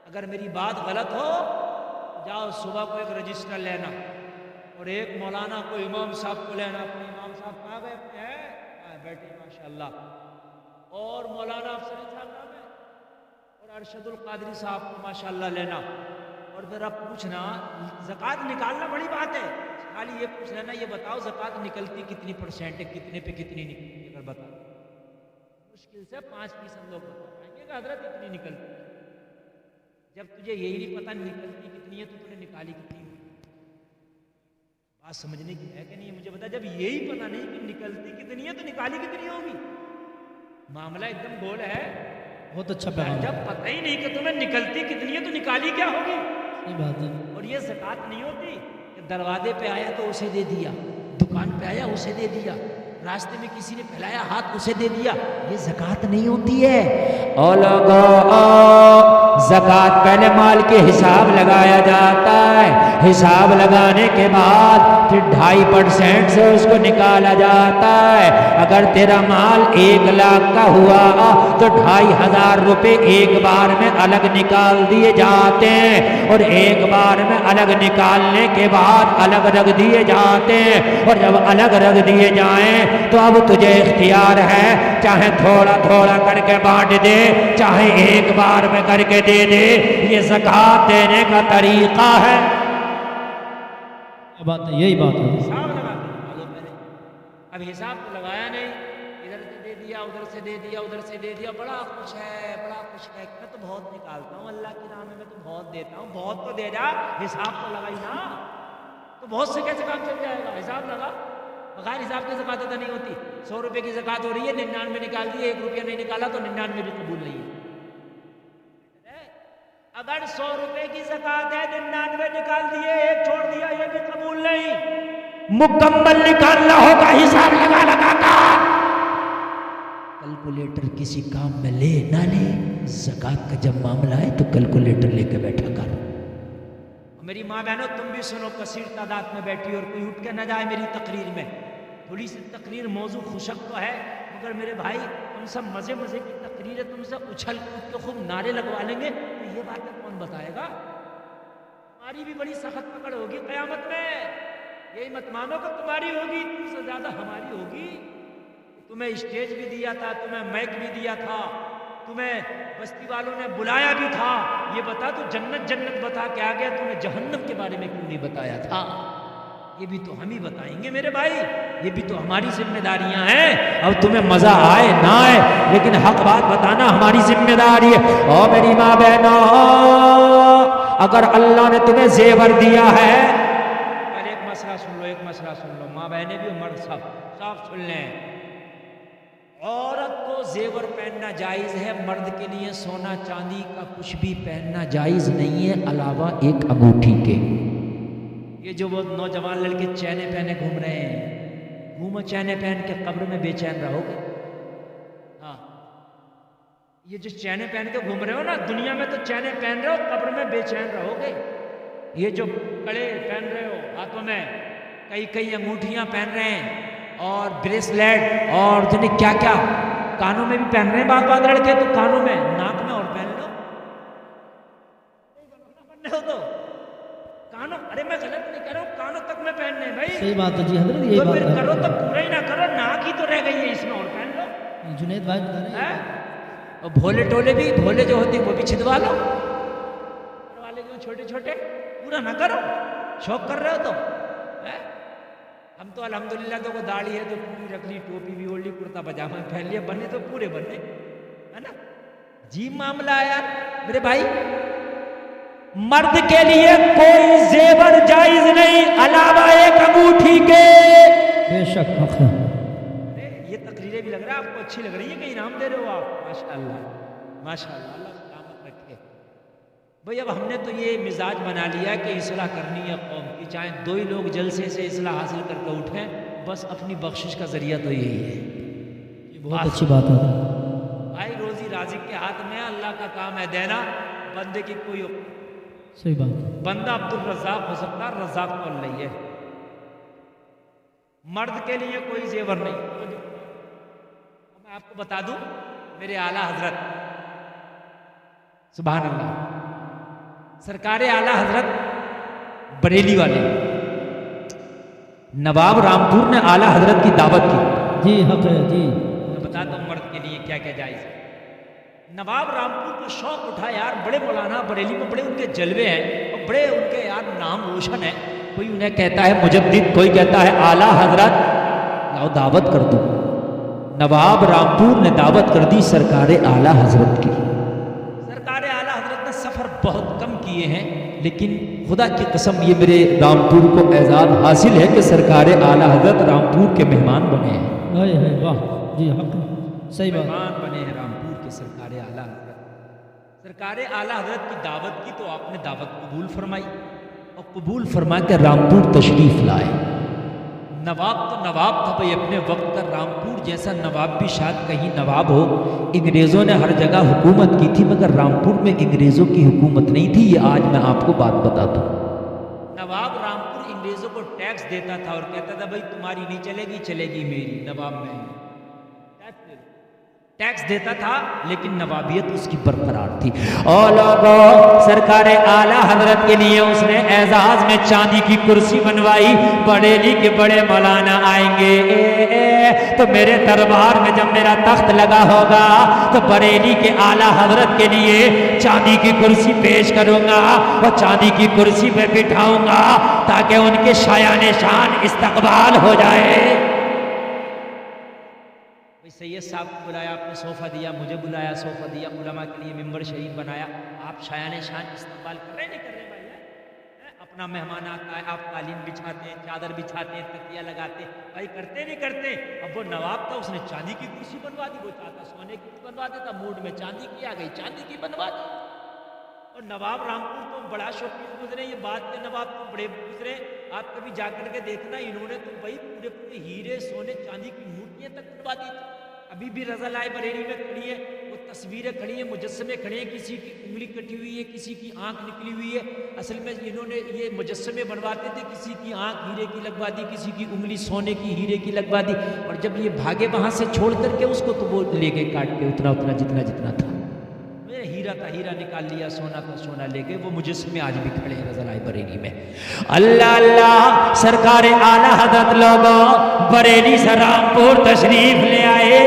اگر میری بات غلط ہو جاؤ صبح کو ایک رجسٹر لینا اور ایک مولانا کو امام صاحب کو لینا، اپنے امام صاحب کہاں گئے؟ اپنے ہیں بیٹھے ماشاءاللہ، اور مولانا افسر صاحب نام ہے اور ارشد القادری صاحب کو ماشاءاللہ لینا، اور پھر اب پوچھنا زکوٰۃ نکالنا بڑی بات ہے، خالی یہ پوچھ لینا یہ بتاؤ زکوٰۃ نکلتی کتنی پرسینٹ ہے، کتنے پہ کتنی نکلتی ہے؟ اگر بتا مشکل سے 5% لوگ بتا پائیں گے کہ حضرت اتنی نکلتی ہے۔ جب تجھے یہی نہیں پتا نکلتی کتنی ہے تو نے نکالی کتنی ہے؟ بات سمجھنے کی ہے کہ نہیں؟ مجھے بتا، جب یہی پتا نہیں کہ نکلتی کتنی ہے تو نکالی کتنی ہوگی؟ معاملہ ایک دم گول ہے۔ بہت اچھا پیغام جب پتہ ہی نہیں کہ تمہیں نکلتی کتنی ہے تو نکالی کیا ہوگی؟ صحیح بات ہے۔ اور یہ زکوٰۃ نہیں ہوتی کہ دروازے پہ آیا تو اسے دے دیا، دکان پہ آیا اسے دے دیا، راستے میں کسی نے پھیلایا ہاتھ اسے دے دیا، یہ زکوٰۃ نہیں ہوتی ہے۔ اور زکوٰۃ پہلے مال کے حساب لگایا جاتا ہے، حساب لگانے کے بعد پھر 2.5% سے اس کو نکالا جاتا ہے۔ اگر تیرا مال 1 لاکھ کا ہوا تو 2,500 روپے ایک بار میں الگ نکال دیے جاتے ہیں، اور ایک بار میں الگ نکالنے کے بعد الگ رکھ دیے جاتے ہیں، اور جب الگ رکھ دیے جائیں تو اب تجھے اختیار ہے، چاہے تھوڑا تھوڑا کر کے بانٹ دے، چاہے ایک بار میں کر کے دے دے، یہ زکوٰۃ دینے کا طریقہ ہے۔ بات ہے، یہی بات ہے۔ حساب لگا دو پہلے، اب حساب تو لگایا نہیں، ادھر سے دے دیا ادھر سے دے دیا ادھر سے دے دیا، بڑا خوش ہے بڑا خوش ہے، میں تو بہت نکالتا ہوں اللہ کی راہ میں تو بہت دیتا ہوں، بہت تو دے جا، حساب تو لگائی نا، تو بہت سے کیسے کام چل جائے گا؟ حساب لگا، بغیر حساب کے زکوٰۃ ادا نہیں ہوتی۔ 100 روپے کی زکوٰۃ ہو رہی ہے، 99 نکال دیے، 1 روپیہ نہیں نکالا تو 99 بھی قبول نہیں ہے۔ اگر 100 روپے کی زکوٰۃ ہے، 99 نکال دیے، 1 چھوڑ دیا، یہ بھی قبول نہیں، مکمل نکالنا ہوگا حساب لگا لگا کر۔ کیلکولیٹر کسی کام میں لے نہ لے، زکوٰۃ کا جب معاملہ ہے تو کیلکولیٹر لے کے بیٹھا کر۔ میری ماں بہنوں تم بھی سنو، کثیر تعداد میں بیٹھی اور کوئی اٹھ کے نہ جائے میری تقریر میں، تھوڑی سی تقریر موضوع خوشک تو ہے مگر میرے بھائی تم سب مزے مزے کی تقریر ہے، تم سب اچھل کود کے خوب نعرے لگوا لیں گے تو یہ باتیں کون بتائے گا؟ تمہاری بھی بڑی سخت پکڑ ہوگی قیامت میں، یہی مت مانو کہ تمہاری ہوگی، تم سے زیادہ ہماری ہوگی۔ تمہیں اسٹیج بھی دیا تھا، تمہیں مائک بھی دیا تھا، تمہیں بستی والوں نے بلایا بھی تھا، یہ بتا تو جنت جنت بتا کے آ گیا، تمہیں جہنم کے بارے میں کیوں نہیں بتایا تھا؟ یہ بھی تو ہم ہی بتائیں گے میرے بھائی، یہ بھی تو ہماری ذمہ داریاں ہیں۔ اب تمہیں مزہ آئے نہ آئے لیکن حق بات بتانا ہماری ذمہ داری ہے۔ اور میری ماں بہنوں، اگر اللہ نے تمہیں زیور دیا ہے، پہلے ایک مسئلہ سن لو، ایک مسئلہ سن لو، ماں بہنیں بھی مرد سب صاف سن لیں، عورت کو زیور پہننا جائز ہے، مرد کے لیے سونا چاندی کا کچھ بھی پہننا جائز نہیں ہے علاوہ ایک انگوٹھی کے۔ یہ جو وہ نوجوان لڑکے چینے پہنے گھوم رہے ہیں، گھومو چینے پہن کے قبر میں بے چین رہو گے۔ ہاں، یہ جو چینے پہن کے گھوم رہے ہو نا دنیا میں تو چینے پہن رہے ہو، قبر میں بے چین رہو گے۔ یہ جو کڑے پہن رہے ہو ہاتھوں میں، کئی انگوٹھیاں پہن رہے ہیں اور بریسلیٹ اور جنہیں کیا کیا کانوں میں بھی پہن رہے ہیں، بعض لڑکے تو کانوں میں، ناک میں اور پہن لو، ہو تو کانوں، ارے میں غلط نہیں کہہ رہا ہوں، کانوں تک میں پہننے بھائی، صحیح بات ہے جی حضرت، یہی تو بات پھر ہے۔ کرو تو پورا ہی نہ کرو، ناک ہی تو رہ گئی ہے اس میں، اور پہن لو۔ جنید بھائی بتا رہے ہیں، اور بھولے ٹولے بھی، بھولے جو ہوتے ہیں وہ بھی چھدوا لو، گھر والے جو چھوٹے چھوٹے، پورا نہ کرو، شوق کر رہے ہو تو ہم تو الحمدللہ تو کو داڑھی ہے تو پوری رکھ لی, ٹوپی بھی اوڑھ لی, کرتا پاجامہ پہن لیا, بنے تو پورے بنے, ہے نا. جی معاملہ ہے یار میرے بھائی, مرد کے لیے کوئی زیور جائز نہیں علاوہ ایک انگوٹھی کے. بے شک حق ہے. یہ تقریریں بھی لگ رہا ہے آپ کو اچھی لگ رہی ہیں کہ انعام دے رہے ہو آپ؟ ماشاءاللہ ماشاءاللہ, اللہ سلامت رکھے. بھئی اب ہم نے تو یہ مزاج بنا لیا کہ اصلاح کرنی ہے قوم کی, چاہے دو ہی لوگ جلسے سے اصلاح حاصل کر کے اٹھیں, بس اپنی بخشش کا ذریعہ تو یہی ہے. یہ بہت اچھی بات ہے. بھائی روزی رازق کے ہاتھ میں, اللہ کا کام ہے دینا, بندے کی کوئی صحیح بات ہے. بندہ عبد الرزاق ہو سکتا ہے, رزاق تو اللہ ہی ہے. مرد کے لیے کوئی زیور نہیں. میں آپ کو بتا دوں, میرے اعلیٰ حضرت سبحان اللہ, سرکار اعلیٰ حضرت بریلی والے نواب رامپور نے اعلیٰ حضرت کی دعوت کی. جی حق ہے. جی میں بتاتا ہوں مرد کے لیے کیا کیا جائز ہے. نواب رامپور کو شوق اٹھا یار, بڑے مولانا بریلی میں بڑے ان کے جلوے ہیں اور بڑے ان کے یار نام روشن ہے. کوئی انہیں کہتا ہے مجدد, کوئی کہتا ہے اعلیٰ حضرت, لاؤ دعوت کر دو. نواب رامپور نے دعوت کر دی سرکار اعلیٰ حضرت کی. سرکار اعلیٰ حضرت نے سفر بہت کم کیے ہیں, لیکن خدا کی قسم یہ میرے رامپور کو اعزاز حاصل ہے کہ سرکار اعلیٰ حضرت رامپور کے مہمان بنے ہیں. واہ جی حق ہے. صحیح بات. مہمان بنے ہیں رامپور کے سرکار اعلیٰ حضرت. سرکار اعلیٰ حضرت کی دعوت کی تو آپ نے دعوت قبول فرمائی, اور قبول فرما کے رامپور تشریف لائے. نواب تو نواب تھا بھائی اپنے وقت کا, رامپور جیسا نواب بھی شاید کہیں نواب ہو. انگریزوں نے ہر جگہ حکومت کی تھی, مگر رامپور میں انگریزوں کی حکومت نہیں تھی. یہ آج میں آپ کو بات بتاتا ہوں. نواب رامپور انگریزوں کو ٹیکس دیتا تھا اور کہتا تھا بھائی تمہاری نہیں چلے گی, چلے گی میری. نواب میں ٹیکس دیتا تھا لیکن نوابیت اس کی برقرار تھی. اور لوگوں, سرکار اعلیٰ حضرت کے لیے اس نے اعزاز میں چاندی کی کرسی بنوائی. بریلی کے بڑے مولانا آئیں گے تو میرے دربار میں جب میرا تخت لگا ہوگا تو بریلی کے اعلیٰ حضرت کے لیے چاندی کی کرسی پیش کروں گا اور چاندی کی کرسی پہ بٹھاؤں گا تاکہ ان کے شایان شان استقبال ہو جائے. سید صاحب کو بلایا, آپ نے صوفہ دیا, مجھے بلایا, صوفہ دیا, علماء کے لیے ممبر شریف بنایا. آپ شایان شان استقبال کر رہے نہیں کر رہے بھائی؟ اپنا مہمان آتا ہے, آپ قالین بچھاتے ہیں, چادر بچھاتے ہیں, تکیہ لگاتے ہیں, بھائی کرتے نہیں کرتے. اب وہ نواب تھا, اس نے چاندی کی کرسی بنوا دی. وہ چاہتا سونے کی بنوا دیتا, موڈ میں چاندی کی آ گئی, چاندی کی بنوا دی. اور نواب رامپور تو بڑا شوقین گزرے, یہ بات کے نواب تو بڑے گزرے. آپ کبھی جا کر کے دیکھنا, انہوں نے تو بھائی پورے پورے ہیرے سونے چاندی کی مورتیاں تک بنوا دی تھی. ابھی بھی رضا لائے بریلی میں کھڑی ہے, وہ تصویریں کھڑی ہیں, مجسمے کھڑے ہیں, کسی کی انگلی کٹی ہوئی ہے, کسی کی آنکھ نکلی ہوئی ہے. اصل میں انہوں نے یہ مجسمے بنواتے تھے, کسی کی آنکھ ہیرے کی لگوا دی, کسی کی انگلی سونے کی ہیرے کی لگوا دی. اور جب یہ بھاگے وہاں سے چھوڑ کر کے اس کو, تو وہ لے گئے کاٹ کے اتنا اتنا جتنا جتنا تھا. ہیرا تھا ہیرا نکال لیا, سونا تھا سونا لے گئے. وہ مجسمے آج بھی کھڑے ہیں رضا لائے بریلی میں. اللہ اللہ, سرکار اعلیٰ حضرت لوگوں بریلی سے رامپور تشریف لے آئے.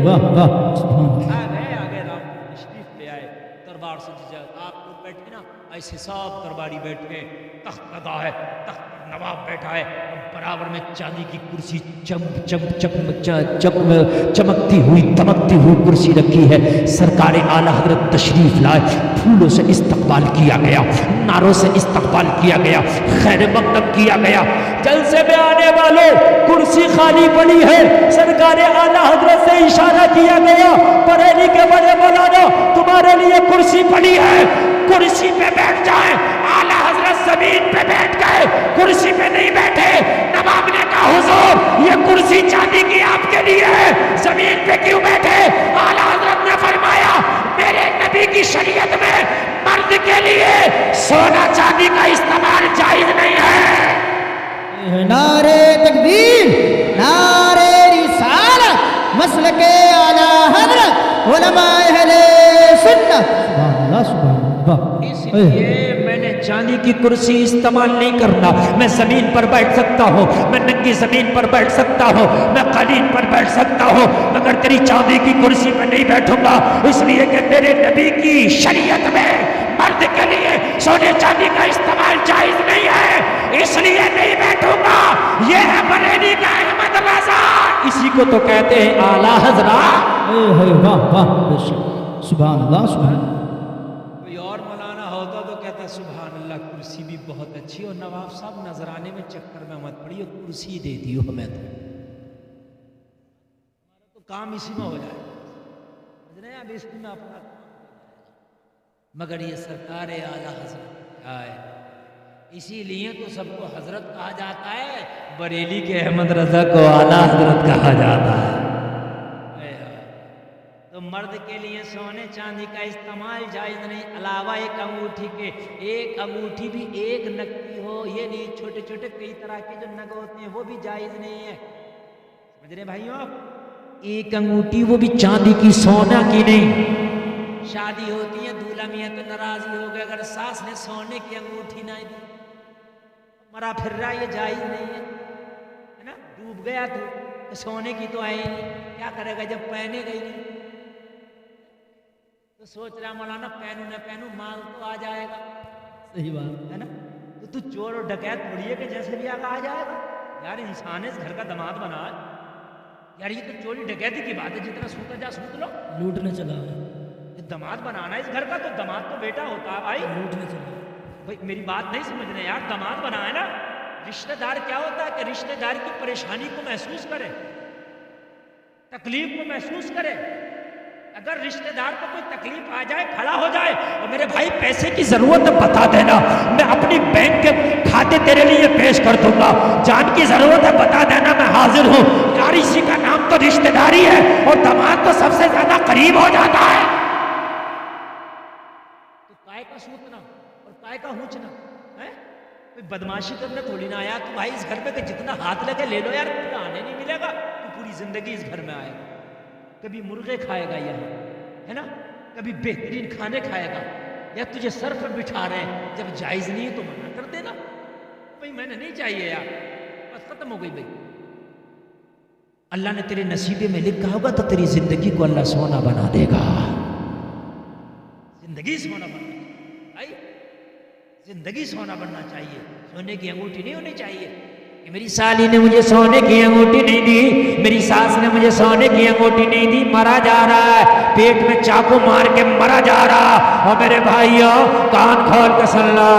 واہ واہ سبحان اللہ. آ گئے رامپور تشریف لے آئے. دربار سے آپ لوگ بیٹھے نا, ایسے سب درباری بیٹھے, تخت لگا ہے, تخت پر نواب بیٹھا ہے, برابر میں چاندی کی کرسی چمکتی ہوئی دمکتی ہوئی کرسی رکھی ہے. سرکار اعلیٰ حضرت تشریف لائے. پھولوں سے استقبال کیا گیا, نعروں سے استقبال کیا گیا, خیر مقدم کیا گیا. جلسے میں آنے والوں, کرسی خالی پڑی ہے. سرکار اعلیٰ حضرت سے اشارہ کیا گیا, بریلی کے بڑے مولانا تمہارے لیے کرسی پڑی ہے, کرسی پہ بیٹھ جائیں. اعلیٰ حضرت زمین پہ بیٹھ گئے, کرسی پہ نہیں بیٹھے. نواب نے کہا حضور یہ کرسی چاندی کی آپ کے لیے ہے, زمین پہ کیوں بیٹھے؟ اعلیٰ حضرت نے فرمایا میرے نبی کی شریعت میں مرد کے لیے سونا چاندی کا استعمال جائز نہیں ہے. نعرے تکبیر, نعرے رسالت, مسلک اعلیٰ حضرت, علماء اہل سنت. سبحان اللہ سبحان اللہ. اس لیے میں نے چاندی کی کرسی استعمال نہیں کرنا. میں زمین پر بیٹھ سکتا ہوں, میں ننگی زمین پر بیٹھ سکتا ہوں, میں قالین پر بیٹھ سکتا ہوں, مگر تیری چاندی کی کرسی پہ نہیں بیٹھوں گا. اس لیے کہ میرے نبی کی شریعت میں مرد کے لیے سونے چاندی کا استعمال جائز نہیں ہے, اس لیے نہیں بیٹھوں گا. یہ ہے بریلی کا احمد رضا، اسی کو تو کہتے ہیں اعلیٰ حضرت۔ واہ واہ بے شک، سبحان اللہ سبحان اللہ۔ کوئی اور مولانا ہوتا تو کہتا سبحان اللہ کرسی بھی بہت اچھی، اور نواب صاحب نذرانے میں چکر میں مت پڑی، اور کرسی دے دی ہمیں تو، ہمارا تو کام اسی میں ہو جائے، اب اس میں اپنا کام، مگر یہ سرکار اعلیٰ حضرت ہے، اسی لیے تو سب کو حضرت کہا جاتا ہے، بریلی کے احمد رضا کو اعلیٰ حضرت کہا جاتا ہے۔ تو مرد کے لیے سونے چاندی کا استعمال جائز نہیں، علاوہ ایک انگوٹھی کے، ایک انگوٹھی بھی ایک نگ کی ہو، یہ نہیں چھوٹے چھوٹے کئی طرح کے جو نگ ہوتے ہیں وہ بھی جائز نہیں ہے، سمجھ رہے بھائیوں؟ ایک انگوٹھی وہ بھی چاندی کی، سونا کی نہیں۔ شادی ہوتی ہے، دولہا میاں تو ناراضی ہو گئے اگر ساس نے سونے کی انگوٹھی نہ دی، مرا پھر رہا، یہ جائز نہیں ہے نا، ڈوب گیا تو سونے کی تو ہے ہی نہیں، کیا کرے گا جب پہنے گئی نہیں، تو سوچ رہا مولانا پہنوں نہ پہنوں مال تو آ جائے گا، صحیح بات ہے نا، تو چور اور ڈکیت تھوڑی ہے کہ جیسے بھی آ جائے گا، یار انسان ہے، اس گھر کا داماد بنا ہے، یار یہ تو چوری ڈکیتی کی بات ہے، جتنا سوتا جا سوت لو، لوٹنے چلا ہے، داماد بنانا ہے اس گھر کا، تو داماد تو بیٹا ہوتا ہے بھائی، لوٹنے چلا ہے۔ بھائی میری بات نہیں سمجھ رہے یار، داماد بنا ہے نا، رشتہ دار کیا ہوتا ہے کہ رشتہ دار کی پریشانی کو محسوس کرے، تکلیف کو محسوس کرے، اگر رشتہ دار کو کوئی تکلیف آ جائے کھڑا ہو جائے، اور میرے بھائی پیسے کی ضرورت ہے بتا دینا، میں اپنی بینک کے کھاتے تیرے لیے پیش کر دوں گا، جان کی ضرورت ہے بتا دینا میں حاضر ہوں، یار اسی کا نام تو رشتہ داری ہے، اور داماد تو سب سے زیادہ قریب ہو جاتا ہے، تو کائے کا سوتنا اور کائے کا ہونچنا ہے، کوئی بدماشی کرنے تھوڑی نہ آیا، تو بھائی اس گھر پہ کہ جتنا ہاتھ لگے لے لو یار، پورا آنے نہیں ملے گا، تو پوری زندگی اس گھر میں آئے گا، کبھی مرغے کھائے گا یہاں، ہے نا، کبھی بہترین کھانے کھائے گا، یا تجھے سر پر بٹھا رہے ہیں، جب جائز نہیں ہے تو منع کر دینا، بھائی میں نے نہیں چاہیے یار، بس ختم ہو گئی بھائی، اللہ نے تیرے نصیبے میں لکھا ہوگا تو تیری زندگی کو اللہ سونا بنا دے گا، زندگی سونا بننا بھائی، زندگی سونا بننا چاہیے، سونے کی انگوٹھی نہیں ہونی چاہیے کہ میری سالی نے مجھے سونے کی انگوٹھی نہیں دی، میری ساس نے مجھے سونے کی انگوٹھی نہیں دی، مرا جا رہا ہے، پیٹ میں چاقو مار کے مرا جا رہا، اور میرے بھائیوں کان کھول کے سن لو،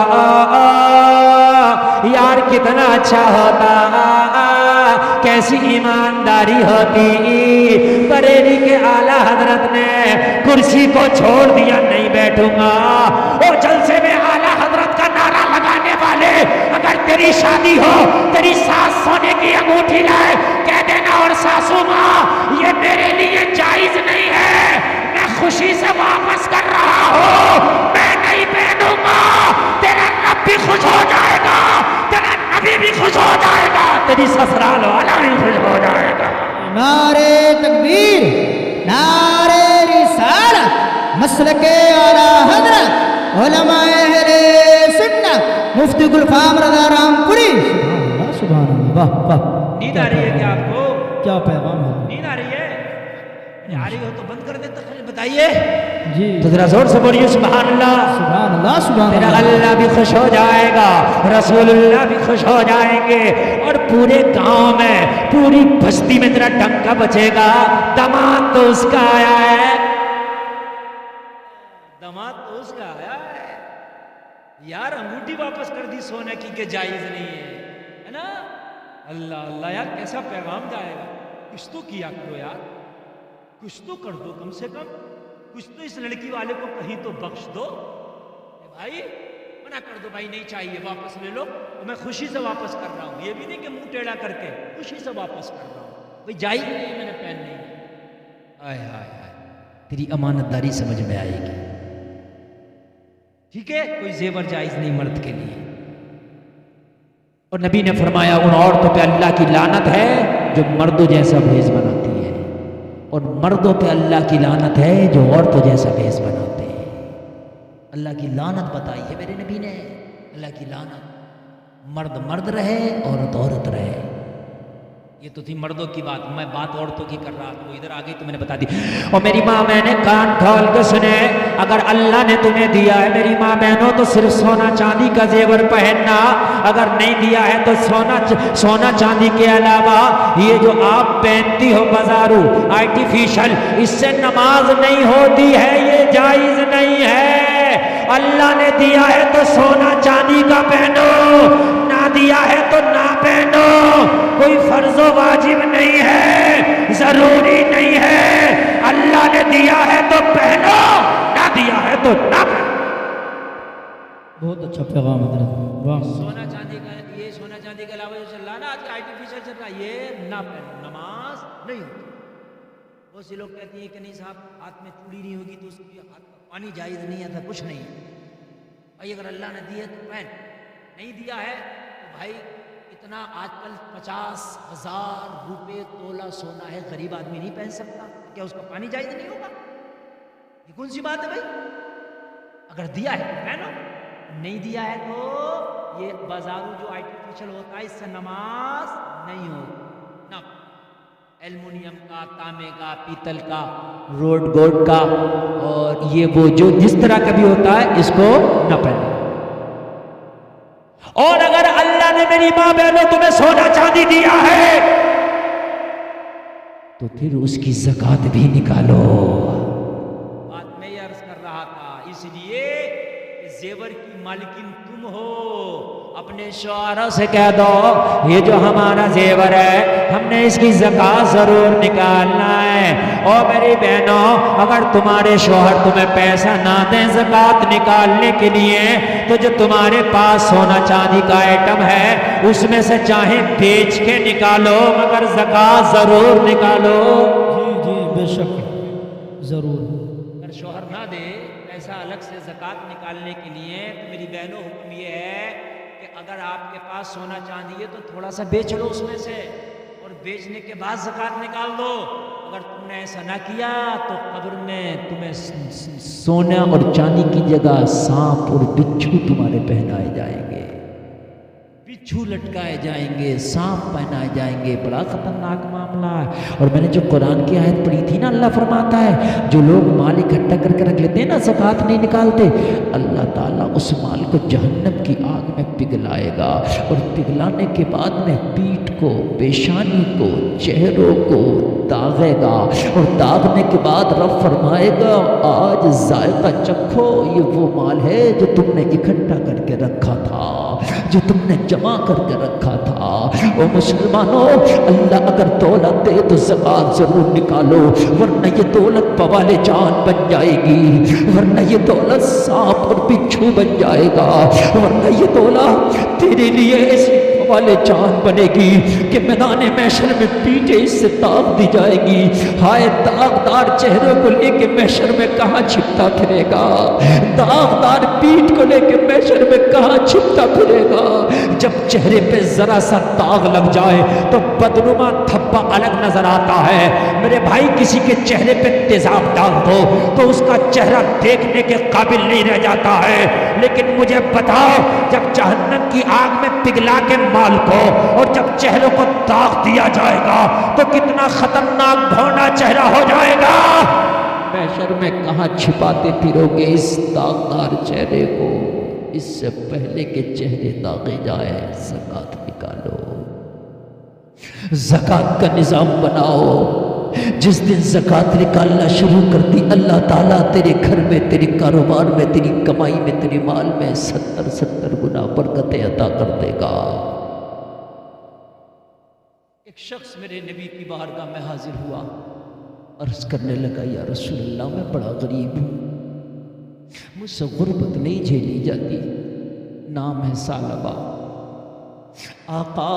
یار کتنا اچھا ہوتا، کیسی ایمانداری ہوتی، بریلی کے اعلیٰ حضرت نے کرسی کو چھوڑ دیا، نہیں بیٹھوں گا، اور جلسے میں اعلیٰ حضرت کا نعرہ لگانے والے، اگر تیری شادی ہو، تیری ساس سونے کی انگوٹھی لائے، کہہ دینا اور ساسو ماں یہ میرے لیے جائز نہیں ہے، میں خوشی سے واپس کر رہا ہوں، میں نہیں پہنوں گا، تیرا رب بھی خوش ہو جائے گا، تیرا نبی بھی خوش ہو جائے گا، تیری سسرال والا بھی خوش ہو جائے گا۔ نعرے تکبیر، نعرے رسالت، مسلک اعلیٰ حضرت علماء اہل سنت مفتی گلفام رضا رام پوری، سبحان اللہ سبحان اللہ، واہ واہ، نیند آ رہی ہے کیا آپ کو؟ کیا پیغام ہے؟ نیند آ رہی ہے؟ آ رہی ہو تو بند کر دے تقریر، بتائیے جی تو ذرا زور سے بولیے سبحان اللہ، سبحان اللہ سبحان میرا اللہ، اللہ بھی خوش ہو جائے گا، رسول اللہ بھی خوش ہو جائیں گے، اور پورے گاؤں میں پوری بستی میں تیرا ڈنکا بچے گا، داماد تو اس کا آیا ہے، داماد تو اس کا آیا ہے، یار انگوٹھی واپس کر دی سونے کی کہ جائز نہیں ہے نا، اللہ اللہ، یار کیسا پیغام جائے گا، کچھ تو کیا کرو یار، کچھ تو کر دو، کم سے کم کچھ تو اس لڑکی والے کو کہیں تو بخش دو، بھائی منع کر دو، بھائی نہیں چاہیے واپس لے لو، تو میں خوشی سے واپس کر رہا ہوں، یہ بھی نہیں کہ منہ ٹیڑھا کر کے، خوشی سے واپس کر رہا ہوں، بھائی جائز نہیں ہے، میں نے پہن نہیں ہے، آئے ہائے ہائے، تیری امانت داری سمجھ میں آئے گی، ٹھیک ہے، کوئی زیور جائز نہیں مرد کے لیے، اور نبی نے فرمایا ان عورتوں پہ اللہ کی لعنت ہے جو مردوں جیسا بھیس بناتی ہے، اور مردوں پہ اللہ کی لعنت ہے جو عورتوں جیسا بھیس بناتے ہیں، اللہ کی لعنت بتائی ہے میرے نبی نے، اللہ کی لعنت، مرد مرد رہے، عورت عورت رہے، یہ تو تھی مردوں کی بات، میں بات عورتوں کی کر رہا تھا، وہ ادھر آ گئی تو میں نے بتا دی۔ اور میری ماں میں نے کان کھول کے سنے، اگر اللہ نے تمہیں دیا ہے میری ماں بہنوں تو صرف سونا چاندی کا زیور پہننا، اگر نہیں دیا ہے تو سونا چاندی کے علاوہ یہ جو آپ پہنتی ہو بازارو آرٹیفیشل، اس سے نماز نہیں ہوتی ہے، یہ جائز نہیں ہے۔ اللہ نے دیا ہے تو سونا چاندی کا پہنو، نہ دیا ہے تو نہ پہنو، کوئی فرض و واجب نہیں ہے، ضروری نہیں ہے۔ اللہ نے دیا ہے تو پہنو، نہ دیا ہے تو نہ پہنو۔ بہت اچھا پیغام حضرت، واہ۔ سونا چاندی کا، یہ سونا چاندی کے علاوہ جو چل رہا ہے نا آج کا آرٹیفیشل چل رہا ہے، یہ نہ پہنو، نماز نہیں ہوتی۔ بہت سے لوگ کہتے ہیں کہ نہیں صاحب ہاتھ میں چوڑی نہیں ہوگی تو اس کی ہاتھ کا پانی جائز نہیں آتا، کچھ نہیں ہے بھائی، اگر اللہ نے دیا تو پہن، نہیں دیا ہے تو بھائی اتنا آج کل 50,000 روپے تولہ سونا ہے، غریب آدمی نہیں پہن سکتا، کیا اس کا پانی جائز نہیں ہوگا؟ یہ کون سی بات ہے بھائی؟ اگر دیا ہے تو پہنو، نہیں دیا ہے تو یہ بازارو جو آرٹیفیشل ہوتا ہے اس سے نماز نہیں ہوتی، نہ ایلومینیم کا، تانبے کا، پیتل کا، روڈ گولڈ کا، اور یہ وہ جو جس طرح کا بھی ہوتا ہے اس کو نہ پہنے۔ اور اگر اللہ نے میری ماں بہنوں تمہیں سونا چاندی دیا ہے تو پھر اس کی زکوٰۃ بھی نکالو۔ بات میں یہ عرض کر رہا تھا، اس لیے کہ زیور کی مالکین تم ہو، اپنے شوہروں سے کہہ دو یہ جو ہمارا زیور ہے ہم نے اس کی زکوٰۃ ضرور نکالنا ہے۔ اور میری بہنوں اگر تمہارے شوہر تمہیں پیسہ نہ دیں زکوٰۃ نکالنے کے لیے تو جو تمہارے پاس سونا چاندی کا آئٹم ہے اس میں سے چاہے بیچ کے نکالو مگر زکوٰۃ ضرور نکالو۔ جی جی بے شک ضرور۔ اگر شوہر نہ دے پیسہ الگ سے زکوٰۃ نکالنے کے لیے تو میری بہنوں حکم یہ ہے کہ اگر آپ کے پاس سونا چاندی ہے تو تھوڑا سا بیچ لو اس میں سے، اور بیچنے کے بعد زکوٰۃ نکال دو۔ اگر تم نے ایسا نہ کیا تو قبر میں تمہیں سونا اور چاندی کی جگہ سانپ اور بچھو تمہارے پہنائے جائیں گے، بچھو لٹکائے جائیں گے، سانپ پہنائے جائیں گے، بڑا خطرناک معاملہ ہے۔ اور میں نے جو قرآن کی آیت پڑھی تھی نا، اللہ فرماتا ہے جو لوگ مال اکٹھا کر کے رکھ لیتے ہیں نا، زکوٰۃ نہیں نکالتے، اللہ تعالیٰ اس مال کو جہنم کی آگ میں پگھلائے گا، اور پگھلانے کے بعد میں پیٹھ کو، پیشانی کو، چہروں کو داغے گا، اور داغنے کے بعد رب فرمائے گا آج ذائقہ چکھو، یہ وہ مال ہے جو تم نے اکٹھا کر کے رکھا تھا، جو تم نے جمع کر کے رکھا تھا۔ او مسلمانوں، اللہ اگر دولت دے تو زکوٰۃ ضرور نکالو، ورنہ یہ دولت بوال جان بن جائے گی، ورنہ یہ دولت سانپ اور بچھو بن جائے گا، ورنہ یہ دولت تیرے لیے ایسی بوال جان بنے گی کہ میدان محشر میں پیٹھے اس سے داغ دی جائے گی۔ ہائے داغدار چہرے کو لے کے محشر میں کہاں چھپتا پھرے گا، داغدار پیٹھ کو لے کے محشر میں کہاں چھپتا پھرے گا۔ جب چہرے پہ ذرا سا داغ لگ جائے تو بدنما دھبا الگ نظر آتا ہے۔ میرے بھائی کسی کے چہرے پہ تیزاب ڈال دو تو اس کا چہرہ دیکھنے کے قابل نہیں رہ جاتا ہے، لیکن مجھے بتاؤ جب جہنم کی آگ میں پگھلا کے مال کو اور جب چہروں کو داغ دیا جائے گا تو کتنا خطرناک بھونا چہرہ ہو جائے گا۔ محشر میں کہاں چھپاتے پھرو گے اس داغدار چہرے کو؟ اس سے پہلے کہ چہرے داغے جائے زکوٰۃ نکالو، زکوٰۃ کا نظام بناؤ۔ جس دن زکوٰۃ نکالنا شروع کر دی اللہ تعالیٰ تیرے گھر میں، تیرے کاروبار میں، تیری کمائی میں، تیرے مال میں 70 گنا برکتیں عطا کر دے گا۔ ایک شخص میرے نبی کی بارگاہ میں حاضر ہوا، عرض کرنے لگا یا رسول اللہ میں بڑا غریب ہوں، مجھ سے غربت نہیں جھیلی جاتی، نام ہے ثعلبہ، آقا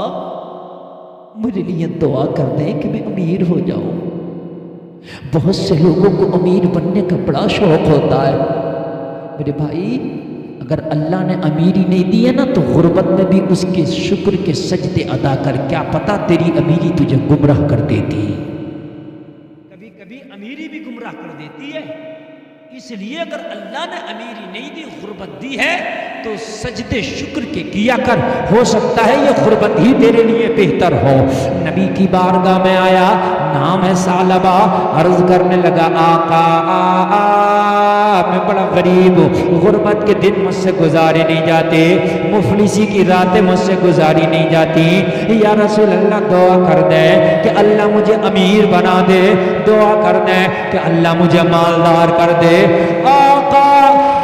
میرے لیے دعا کر دیں کہ میں امیر ہو جاؤں۔ بہت سے لوگوں کو امیر بننے کا بڑا شوق ہوتا ہے۔ میرے بھائی اگر اللہ نے امیری نہیں دی ہے نا تو غربت میں بھی اس کے شکر کے سجدے ادا کر، کیا پتا تیری امیری تجھے گمراہ کر دیتی۔ کبھی کبھی امیری بھی گمراہ کر دیتی ہے، اس لیے اگر اللہ نے امیری نہیں دی، غربت دی ہے تو سجدے شکر کے کیا کر، ہو سکتا ہے یہ غربت ہی تیرے لیے بہتر ہو۔ نبی کی بارگاہ میں آیا، نام ہے ثعلبہ، عرض کرنے لگا آقا میں بڑا غریب ہوں، غربت کے دن مجھ سے گزارے نہیں جاتے، مفلسی کی راتیں مجھ سے گزاری نہیں جاتی، یا رسول اللہ دعا کر دے کہ اللہ مجھے امیر بنا دے، دعا کر دے کہ اللہ مجھے مالدار کر دے۔ آقا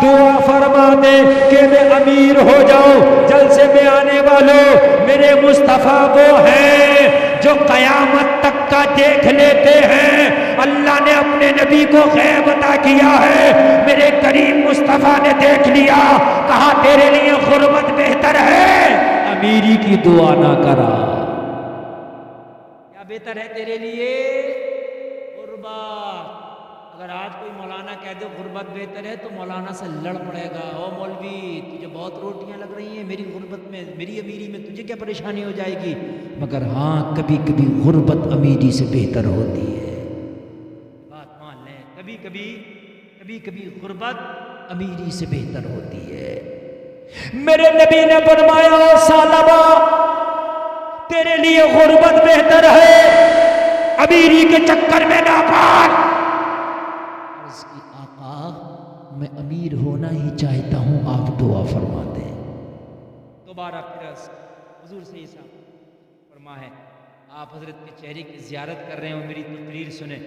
دعا فرما دے کہ میں امیر ہو جاؤں۔ جلسے میں آنے والوں، میرے مصطفیٰ وہ ہیں جو قیامت تک کا دیکھ لیتے ہیں۔ اللہ نے اپنے نبی کو غیب عطا کیا ہے، میرے کریم مصطفیٰ نے دیکھ لیا، کہا تیرے لیے غربت بہتر ہے، امیری کی دعا نہ کرا۔ کیا بہتر ہے تیرے لیے؟ غربت۔ اگر آج کوئی مولانا کہہ دے غربت بہتر ہے تو مولانا سے لڑ پڑے گا، او مولوی تجھے بہت روٹیاں لگ رہی ہیں، میری غربت میں، میری امیری میں تجھے کیا پریشانی ہو جائے گی؟ مگر ہاں کبھی کبھی غربت امیری سے بہتر ہوتی ہے، بات مان لیں، کبھی کبھی غربت امیری سے بہتر ہوتی ہے۔ میرے نبی نے فرمایا ثعلبہ تیرے لیے غربت بہتر ہے، امیری کے چکر میں نہ پڑ۔ عرض کی آقا میں امیر ہونا ہی چاہتا ہوں، آپ دعا فرما دیں۔ دوبارہ پھر حضور سے یہ فرما ہے، آپ حضرت کے چہرے کی زیارت کر رہے ہو، میری تقریر سنیں،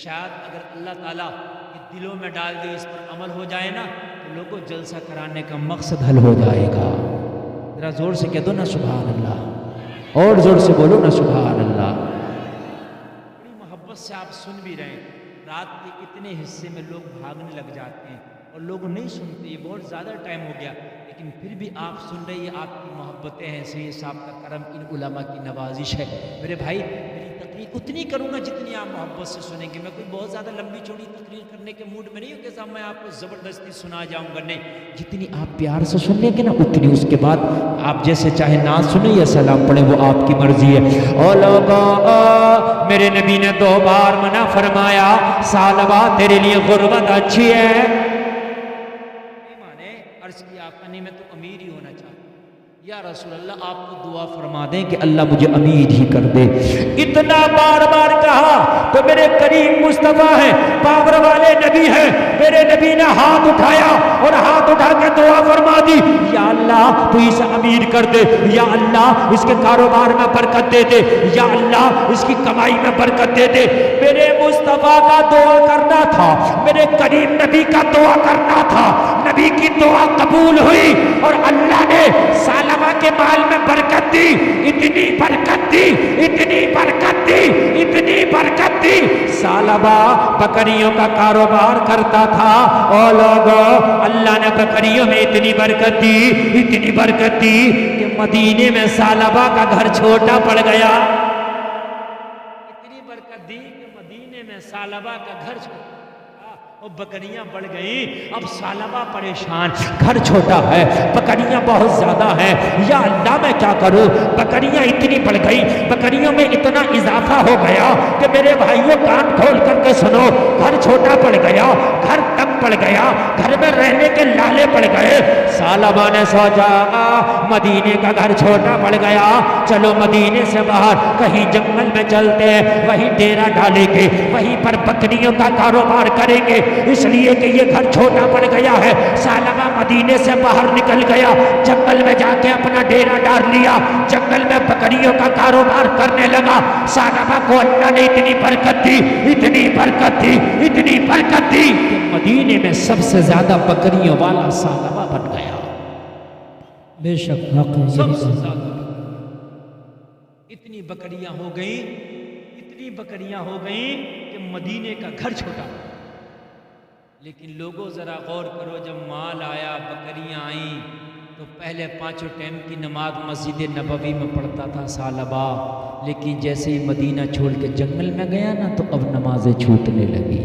شاید اگر اللہ تعالیٰ کے دلوں میں ڈال دے، اس پر عمل ہو جائے نا تو لوگوں جلسہ کرانے کا مقصد حل ہو جائے گا۔ ذرا زور سے کہہ دو نا سبحان اللہ، اور زور سے بولو نا سبحان اللہ۔ بڑی محبت سے آپ سن بھی رہے ہیں، رات کے اتنے حصے میں لوگ بھاگنے لگ جاتے ہیں اور لوگ نہیں سنتے، یہ بہت زیادہ ٹائم ہو گیا، لیکن پھر بھی آپ سن رہے، یہ آپ کی محبتیں ہیں، سید صاحب کا کرم، ان علماء کی نوازش ہے۔ میرے بھائی میری تقریر اتنی کروں گا جتنی آپ محبت سے سنیں گے، میں کوئی بہت زیادہ لمبی چوڑی تقریر کرنے کے موڈ میں نہیں ہوں کہ صاحب میں آپ کو زبردستی سنا جاؤں گا، نہیں، جتنی آپ پیار سے سن لیں گے نا اتنی، اس کے بعد آپ جیسے چاہے نعت سنیں یا سلام پڑھیں، وہ آپ کی مرضی ہے۔ او لوگو میرے نبی نے 2 بار منع فرمایا، ثعلبہ تیرے لیے غربت اچھی ہے۔ عرض کی آقا نہیں، میں تو امیر ہی ہونا چاہتا ہوں۔ یا رسول اللہ آپ کو دعا فرما دیں کہ اللہ مجھے امیر ہی کر دے۔ اتنا بار بار کہا تو میرے کریم مصطفیٰ ہیں، پاور والے نبی ہیں، میرے نبی نے ہاتھ اٹھایا اور ہاتھ اٹھا کے دعا فرما دی، یا اللہ تو اسے امیر کر دے، یا اللہ اس کے کاروبار میں برکت دے دے، یا اللہ اس کی کمائی میں برکت دے دے۔ میرے مصطفیٰ کا دعا کرنا تھا، میرے کریم نبی کا دعا کرنا تھا، نبی کی دعا قبول ہوئی اور اللہ نے ثعلبہ کے مال میں برکت دی، اتنی برکت دی، اتنی برکت دی، اتنی برکت دی۔ ثعلبہ بکریوں کا کاروبار کرتا تھا، اور لوگوں اللہ نے بکریوں میں اتنی برکت دی، اتنی برکت دی کہ مدینے میں ثعلبہ کا گھر چھوٹا پڑ گیا، اتنی برکت دی کہ مدینے میں ثعلبہ کا گھر چھوٹا، بکریاں بڑھ گئیں، اب ثعلبہ پریشان، گھر چھوٹا ہے، بکریاں بہت زیادہ ہیں، یا اللہ میں کیا کروں، بکریاں اتنی بڑھ گئی، بکریوں میں اتنا اضافہ ہو گیا کہ میرے بھائیوں کان کھول کر کے سنو، گھر چھوٹا پڑ گیا، گھر تنگ پڑ گیا، گھر میں رہنے کے لالے پڑ گئے۔ ثعلبہ نے سوچا مدینے کا گھر چھوٹا پڑ گیا، چلو مدینے سے باہر کہیں جنگل میں چلتے ہیں، وہیں ڈیرا ڈالیں گے، وہیں پر بکریوں کا کاروبار کریں گے، اس لیے کہ یہ گھر چھوٹا پڑ گیا ہے۔ ثعلبہ مدینے سے باہر نکل گیا، جنگل میں جا کے اپنا ڈیرا ڈال لیا، جنگل میں بکریوں کا کاروبار کرنے لگا۔ ثعلبہ کو اللہ نے اتنی برکت دی، اتنی برکت دی، اتنی برکت دی کہ مدینے میں سب سے زیادہ بکریوں والا ثعلبہ بن گیا۔ بے شک واقعی سب سے زیادہ اتنی بکریاں ہو گئیں، اتنی بکریاں ہو گئیں کہ مدینے کا گھر چھوٹا۔ لیکن لوگوں ذرا غور کرو، جب مال آیا، بکریاں آئیں، تو پہلے 5 ٹائم کی نماز مسجد نبوی میں پڑھتا تھا ثعلبہ، لیکن جیسے ہی مدینہ چھوڑ کے جنگل میں گیا نا تو اب نمازیں چھوٹنے لگی،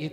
1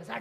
1000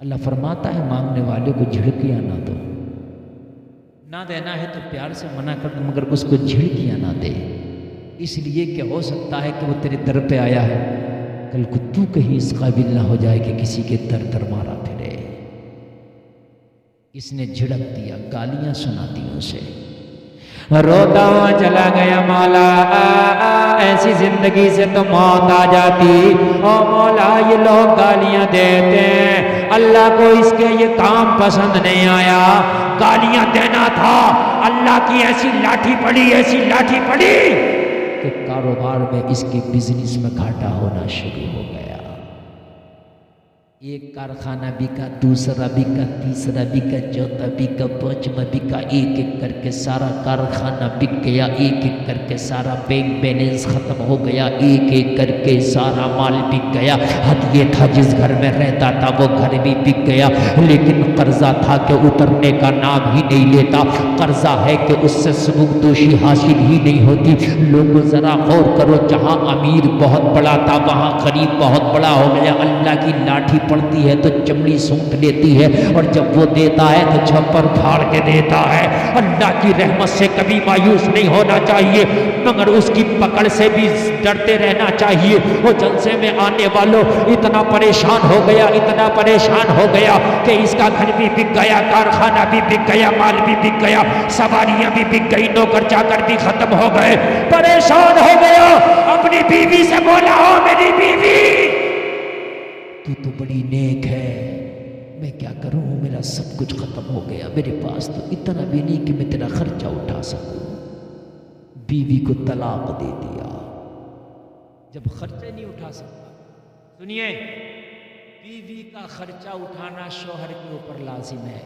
اللہ فرماتا ہے مانگنے والے کو جھڑکیاں نہ دو، نہ دینا ہے تو پیار سے منع کر دو، مگر اس کو جھڑکیاں نہ دے، اس لیے کہ ہو سکتا ہے کہ وہ تیرے در پہ آیا ہے، کل کو تو کہیں اس قابل نہ ہو جائے کہ کسی کے در مارا پھرے۔ اس نے جھڑک دیا، گالیاں سنا دی اسے، روتا ہوا چلا گیا مولا ایسی زندگی سے تو موت آ جاتی، او مولا یہ لوگ گالیاں دیتے ہیں، اللہ کو اس کے یہ کام پسند نہیں آیا، گالیاں دینا تھا، اللہ کی ایسی لاٹھی پڑی، ایسی لاٹھی پڑی کہ کاروبار میں اس کے بزنس میں گھاٹا ہونا شروع ہو گیا، ایک کارخانہ بکا، دوسرا بکا، تیسرا بکا، چوتھا بکا، پانچواں بکا، ایک ایک کر کے سارا کارخانہ بک گیا، ایک ایک کر کے سارا بینک بیلنس ختم ہو گیا، ایک ایک کر کے سارا مال بک گیا، حد یہ تھا جس گھر میں رہتا تھا وہ گھر بھی بک گیا، لیکن قرضہ تھا کہ اترنے کا نام ہی نہیں لیتا، قرضہ ہے کہ اس سے سبکدوشی حاصل ہی نہیں ہوتی۔ لوگوں ذرا غور کرو، جہاں امیر بہت بڑا تھا وہاں غریب بہت بڑا ہو گیا، اللہ کی لاٹھی پڑتی ہے تو چمڑی سونٹ لیتی ہے، اور جب وہ دیتا ہے تو چھپر پھاڑ کے دیتا ہے۔ اللہ کی رحمت سے کبھی مایوس نہیں ہونا چاہیے، مگر اس کی پکڑ سے بھی ڈرتے رہنا چاہیے۔ وہ جلسے میں آنے والوں اتنا پریشان ہو گیا، اتنا پریشان ہو گیا کہ اس کا گھر بھی بک گیا، کارخانہ بھی بک گیا، مال بھی بک گیا، سواریاں بھی بک گئی، نوکر چاکر بھی ختم ہو گئے، پریشان ہو گیا۔ اپنی بیوی سے بولا، او میری بیوی تو بڑی نیک ہے، میں کیا کروں، میرا سب کچھ ختم ہو گیا، میرے پاس تو اتنا بھی نہیں کہ میں تیرا خرچہ اٹھا سکوں۔ بیوی کو طلاق دے دیا۔ جب خرچہ نہیں اٹھا سکتا، سنیے، بیوی کا خرچہ اٹھانا شوہر کے اوپر لازم ہے،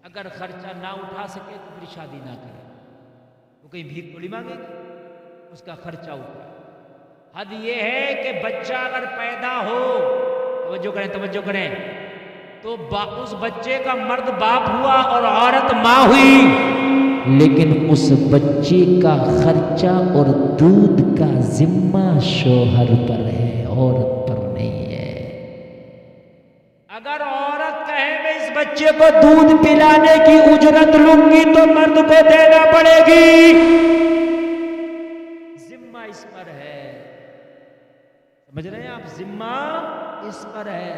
اگر خرچہ نہ اٹھا سکے تو پھر شادی نہ کرے، وہ کہیں بھیک تھوڑی مانگے گی، اس کا خرچہ اٹھائے۔ حد یہ ہے کہ بچہ اگر پیدا ہو، توجہ کریں تو اس بچے کا مرد باپ ہوا اور عورت ماں ہوئی، لیکن اس بچے کا خرچہ اور دودھ کا ذمہ شوہر پر ہے، عورت پر نہیں ہے۔ اگر عورت کہے میں اس بچے کو دودھ پلانے کی اجرت لوں گی تو مرد کو دینا پڑے گی، ذمہ اس پر ہے، سمجھ رہے ہیں آپ، ذمہ اس پر ہے،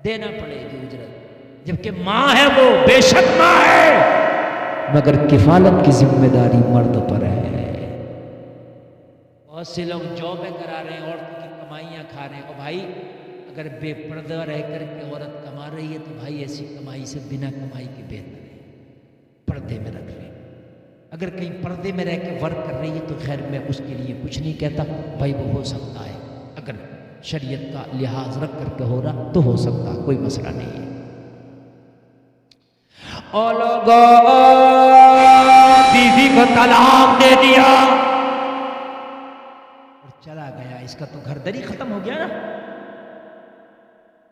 دینا پڑے گی اجرت، جبکہ ماں ہے، وہ بے شک ماں ہے، مگر کفالت کی ذمہ داری مرد پر ہے۔ بہت سے لوگ جابیں کرا رہے ہیں، عورتوں کی کمائیاں کھا رہے ہیں، اور بھائی اگر بے پردہ رہ کر کے عورت کما رہی ہے تو بھائی ایسی کمائی سے بنا کمائی کے بہتر ہے، پردے میں رکھ لیں۔ اگر کہیں پردے میں رہ کے ورک کر رہی ہے تو خیر میں اس کے لیے کچھ نہیں کہتا، بھائی وہ ہو سکتا ہے، اگر شریعت کا لحاظ رکھ کر کے ہو رہا تو ہو سکتا، کوئی مسئلہ نہیں ہے۔ او لوگوں، بیوی کو طلاق دے دیا اور چلا گیا، اس کا تو گھر دری ختم ہو گیا نا،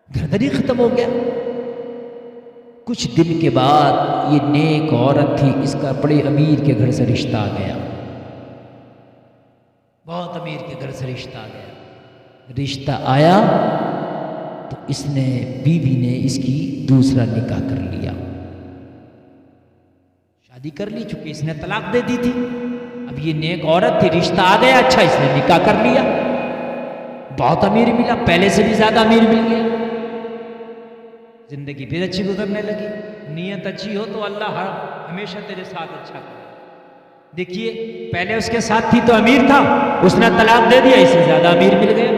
گھر دری ختم ہو گیا۔ کچھ دن کے بعد یہ نیک عورت تھی، اس کا بڑے امیر کے گھر سے رشتہ آ گیا، بہت امیر کے گھر سے رشتہ آ گیا۔ رشتہ آیا تو اس نے، بیوی نے اس کی دوسرا نکاح کر لیا، شادی کر لی، چونکہ اس نے طلاق دے دی تھی، اب یہ نیک عورت تھی، رشتہ آ گیا، اچھا اس نے نکاح کر لیا، بہت امیر ملا، پہلے سے بھی زیادہ امیر مل گیا، زندگی پھر اچھی گزرنے لگی۔ نیت اچھی ہو تو اللہ ہمیشہ تیرے ساتھ اچھا کرے۔ دیکھیے پہلے اس کے ساتھ تھی تو امیر تھا، اس نے طلاق دے دیا، اس سے زیادہ امیر مل گیا۔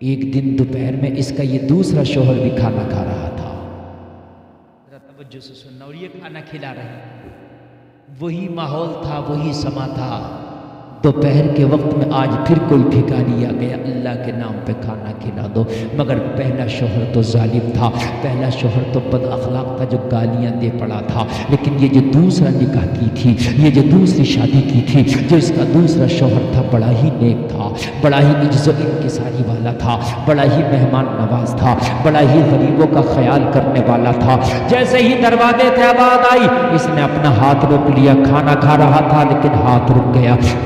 ایک دن دوپہر میں اس کا یہ دوسرا شوہر بھی کھانا کھا رہا تھا، ذرا توجہ سے سننا، اور یہ کھانا کھلا رہے ہیں، وہی ماحول تھا، وہی سما تھا۔ دوپہر کے وقت میں آج پھر کوئی ٹھکانی آ گیا، اللہ کے نام پہ کھانا کھلا دو، مگر پہلا شوہر تو ظالم تھا، پہلا شوہر تو بد اخلاق تھا جو گالیاں دے پڑا تھا، لیکن یہ جو دوسرا نکاح کی تھی، یہ جو دوسری شادی کی تھی، جو اس کا دوسرا شوہر تھا، بڑا ہی نیک تھا، بڑا ہی عجز و انکساری والا تھا، بڑا ہی مہمان نواز تھا، بڑا ہی غریبوں کا خیال کرنے والا تھا۔ جیسے ہی دروازے سے آواز آئی، اس نے اپنا ہاتھ روک لیا، کھانا کھا رہا تھا لیکن ہاتھ رک گیا،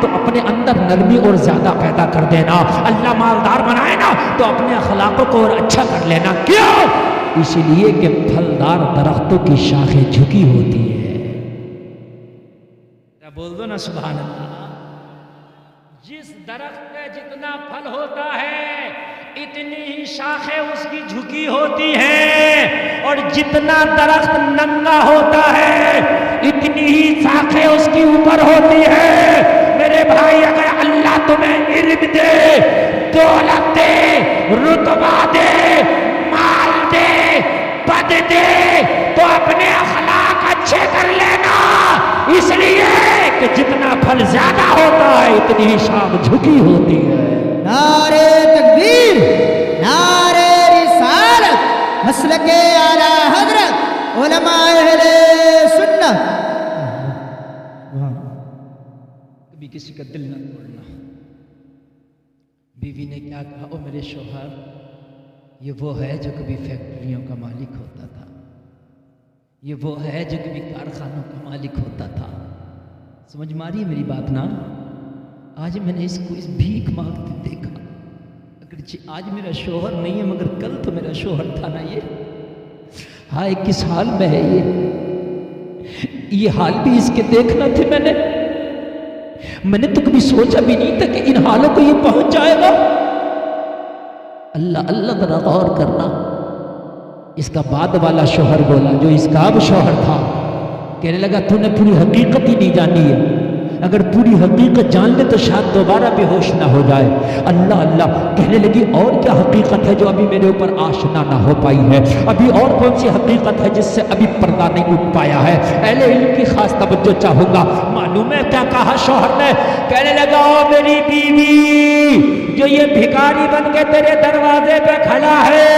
تو اپنے اندر نرمی اور زیادہ پیدا کر دینا، اللہ مالدار بنائے نا تو اپنے اخلاقوں کو اور اچھا کر لینا۔ کیوں؟ اس لیے کہ پھلدار درختوں کی شاخیں جھکی ہوتی ہے۔ بول دو نا سبحان اللہ۔ جس درخت پہ جتنا پھل ہوتا ہے اتنی ہی شاخیں اس کی جھکی ہوتی ہیں، اور جتنا درخت ننگا ہوتا ہے اتنی ہی شاخیں اس کی اوپر ہوتی ہے۔ میرے بھائی، اگر اللہ تمہیں علم دے، دولت دے، رتبہ دے، مال دے، پد دے، تو اپنے اخلاق اچھے کر لینا، اس لیے کہ جتنا پھل زیادہ ہوتا ہے اتنی ہی شاخ جھکی ہوتی ہے۔ نعرے تکبیر، نعرے رسالت، مسلک اعلی حضرت علماء اہل سنت۔ کبھی کسی کا دل نہ توڑنا۔ بیوی نے کیا کہا، او میرے شوہر، یہ وہ ہے جو کبھی فیکٹریوں کا مالک ہوتا تھا، یہ وہ ہے جو کبھی کارخانوں کا مالک ہوتا تھا۔ سمجھ ماری میری بات نا؟ آج میں نے اس کو اس بھیک مانگتے دیکھا، اگرچہ آج میرا شوہر نہیں ہے مگر کل تو میرا شوہر تھا نا۔ یہ ہائے کس حال میں ہے، یہ حال بھی اس کے دیکھنا تھے۔ میں نے تو کبھی سوچا بھی نہیں تھا کہ ان حالوں کو یہ پہنچ جائے گا۔ اللہ اللہ ذرا غور کرنا۔ اس کا بعد والا شوہر بولا جو اس کا اب شوہر تھا، کہنے لگا تو نے پوری حقیقت ہی نہیں جانی ہے، اگر پوری حقیقت جان لے تو شاید دوبارہ بے ہوش نہ ہو جائے۔ اللہ اللہ کہنے لگی اور کیا حقیقت ہے جو ابھی میرے اوپر آشنا نہ ہو پائی ہے، ابھی اور کون سی حقیقت ہے جس سے ابھی پردہ نہیں اٹھ پایا ہے؟ اہل علم کی خاص توجہ چاہوں گا۔ معلوم ہے کیا کہا شوہر نے؟ کہنے لگا او میری بیوی، جو یہ بھکاری بن کے تیرے دروازے پہ کھڑا ہے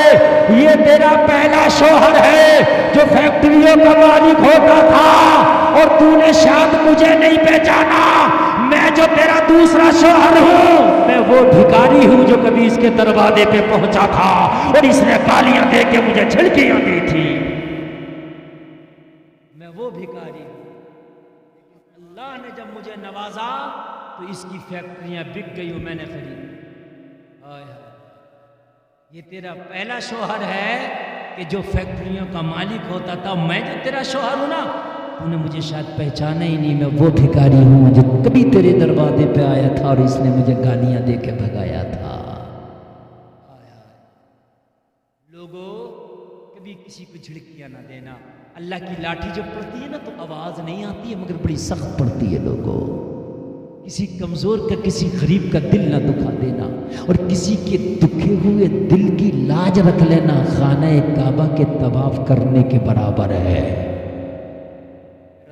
یہ تیرا پہلا شوہر ہے جو فیکٹریوں کا مالک ہوتا تھا، اور تو نے شاید مجھے نہیں پہچانا، میں جو تیرا دوسرا شوہر ہوں میں وہ بھکاری ہوں جو کبھی اس کے دروازے پہ پہنچا تھا اور اس نے گالیاں دے کے مجھے چھڑکیاں دی تھی۔ میں وہ بھکاری ہوں، اللہ نے جب مجھے نوازا تو اس کی فیکٹریاں بک گئی اور میں نے خریدی۔ یہ تیرا پہلا شوہر ہے کہ جو فیکٹریوں کا مالک ہوتا تھا، میں جو تیرا شوہر ہوں نا تو نے مجھے شاید پہچانا ہی نہیں، میں وہ بھکاری ہوں جو کبھی تیرے دروازے پہ آیا تھا اور اس نے مجھے گالیاں دے کے بھگایا تھا۔ لوگوں کبھی کسی کو جھڑکیاں نہ دینا۔ اللہ کی لاٹھی جب پڑتی ہے نا تو آواز نہیں آتی ہے مگر بڑی سخت پڑتی ہے۔ لوگوں کسی کمزور کا کسی غریب کا دل نہ دکھا دینا، اور کسی کے دکھے ہوئے دل کی لاج رکھ لینا خانہ کعبہ کے طواف کرنے کے برابر ہے۔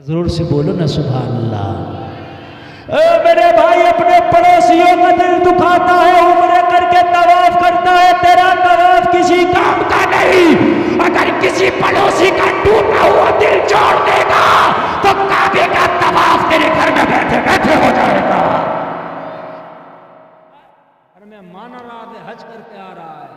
ضرور سے بولو نا سبحان اللہ۔ اے میرے بھائی، اپنے پڑوسیوں کا دل دکھاتا ہے، عمرے کر کے طواف کرتا ہے، تیرا طواف کسی کام کا نہیں۔ اگر کسی پڑوسی کا ٹوٹا ہوا دل جوڑ دے گا تو کعبے کا طواف تیرے گھر میں بیٹھے بیٹھے ہو جائے گا۔ اور میں مانا رہا ہے حج کر کے آ رہا ہے،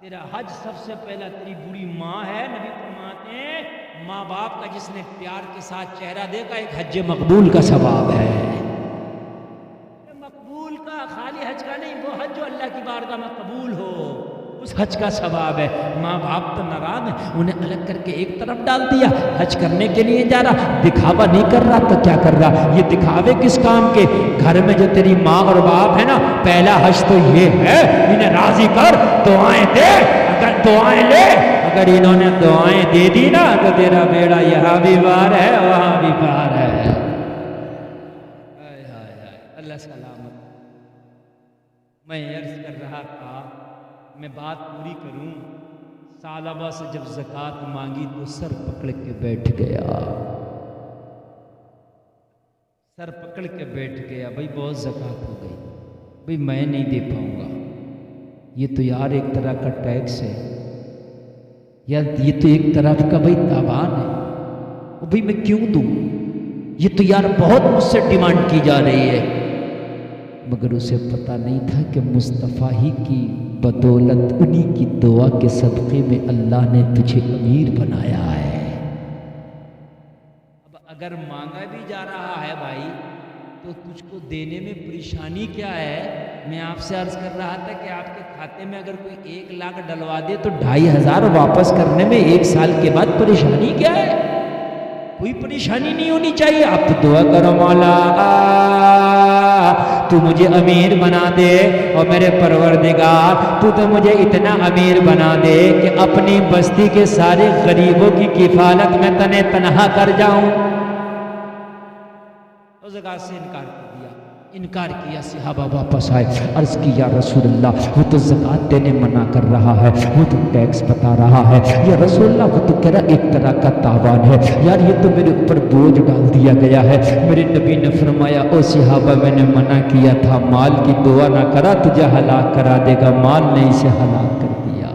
تیرا حج سب سے پہلا تیری بوڑھی ماں ہے۔ نبی فرماتے ہیں ماں باپ کا جس نے پیار کے ساتھ چہرہ دیکھا ایک حج مقبول کا ثواب ہے۔ مقبول کا خالی حج کا نہیں، وہ حج جو اللہ کی بارگاہ میں قبول ہو، اس حج کا ثواب ہے۔ ماں باپ تو ناراض ہیں، انہیں الگ کر کے ایک طرف ڈال دیا، حج کرنے کے لیے جا رہا، دکھاوا نہیں کر رہا تو کیا کر رہا؟ یہ دکھاوے کس کام کے؟ گھر میں جو تیری ماں اور باپ ہے نا، پہلا حج تو یہ ہے انہیں راضی کر، دعائیں دے، اگر دعائیں لے، اگر انہوں نے دعائیں دے دی نا تو تیرا بیڑا یہاں بھی پار ہے وہاں بھی پار ہے۔ اللہ سلامت۔ میں عرض کر رہا تھا، میں بات پوری کروں، ثعلبہ سے جب زکوٰۃ مانگی تو سر پکڑ کے بیٹھ گیا، سر پکڑ کے بیٹھ گیا، بھائی بہت زکوٰۃ ہو گئی، بھائی میں نہیں دے پاؤں گا، یہ تو یار ایک طرح کا ٹیکس ہے، یا یہ تو ایک طرف کا بھائی تاوان ہے، وہ بھائی میں کیوں دوں، یہ تو یار بہت مجھ سے ڈیمانڈ کی جا رہی ہے۔ مگر اسے پتہ نہیں تھا کہ مصطفیٰ ہی کی بدولت، انہی کی دعا کے صدقے میں اللہ نے تجھے امیر بنایا ہے۔ اب اگر مانگا بھی جا رہا ہے بھائی تو تجھ کو دینے میں پریشانی کیا ہے؟ میں آپ سے عرض کر رہا تھا کہ آپ کے کھاتے میں اگر کوئی 1 لاکھ ڈلوا دے تو 2500 واپس کرنے میں 1 سال کے بعد پریشانی کیا ہے؟ کوئی پریشانی نہیں ہونی چاہیے. آپ تو دعا کرو مولا تو مجھے امیر بنا دے، اور میرے پروردگار تو مجھے اتنا امیر بنا دے کہ اپنی بستی کے سارے غریبوں کی کفالت میں تنے تنہا کر جاؤں. اور زکات سے انکار کیا. صحابہ واپس آئے، عرض کی یا رسول اللہ وہ تو زکات دینے منع کر رہا ہے، وہ تو ٹیکس بتا رہا ہے. یا رسول اللہ وہ تو کہہ رہا ایک طرح کا تاوان ہے. یار یہ تو میرے اوپر بوجھ ڈال دیا گیا ہے. میرے نبی نے فرمایا او صحابہ میں نے منع کیا تھا، مال کی دعا نہ کرا تجھے ہلاک کرا دے گا. مال نے اسے ہلاک کر دیا.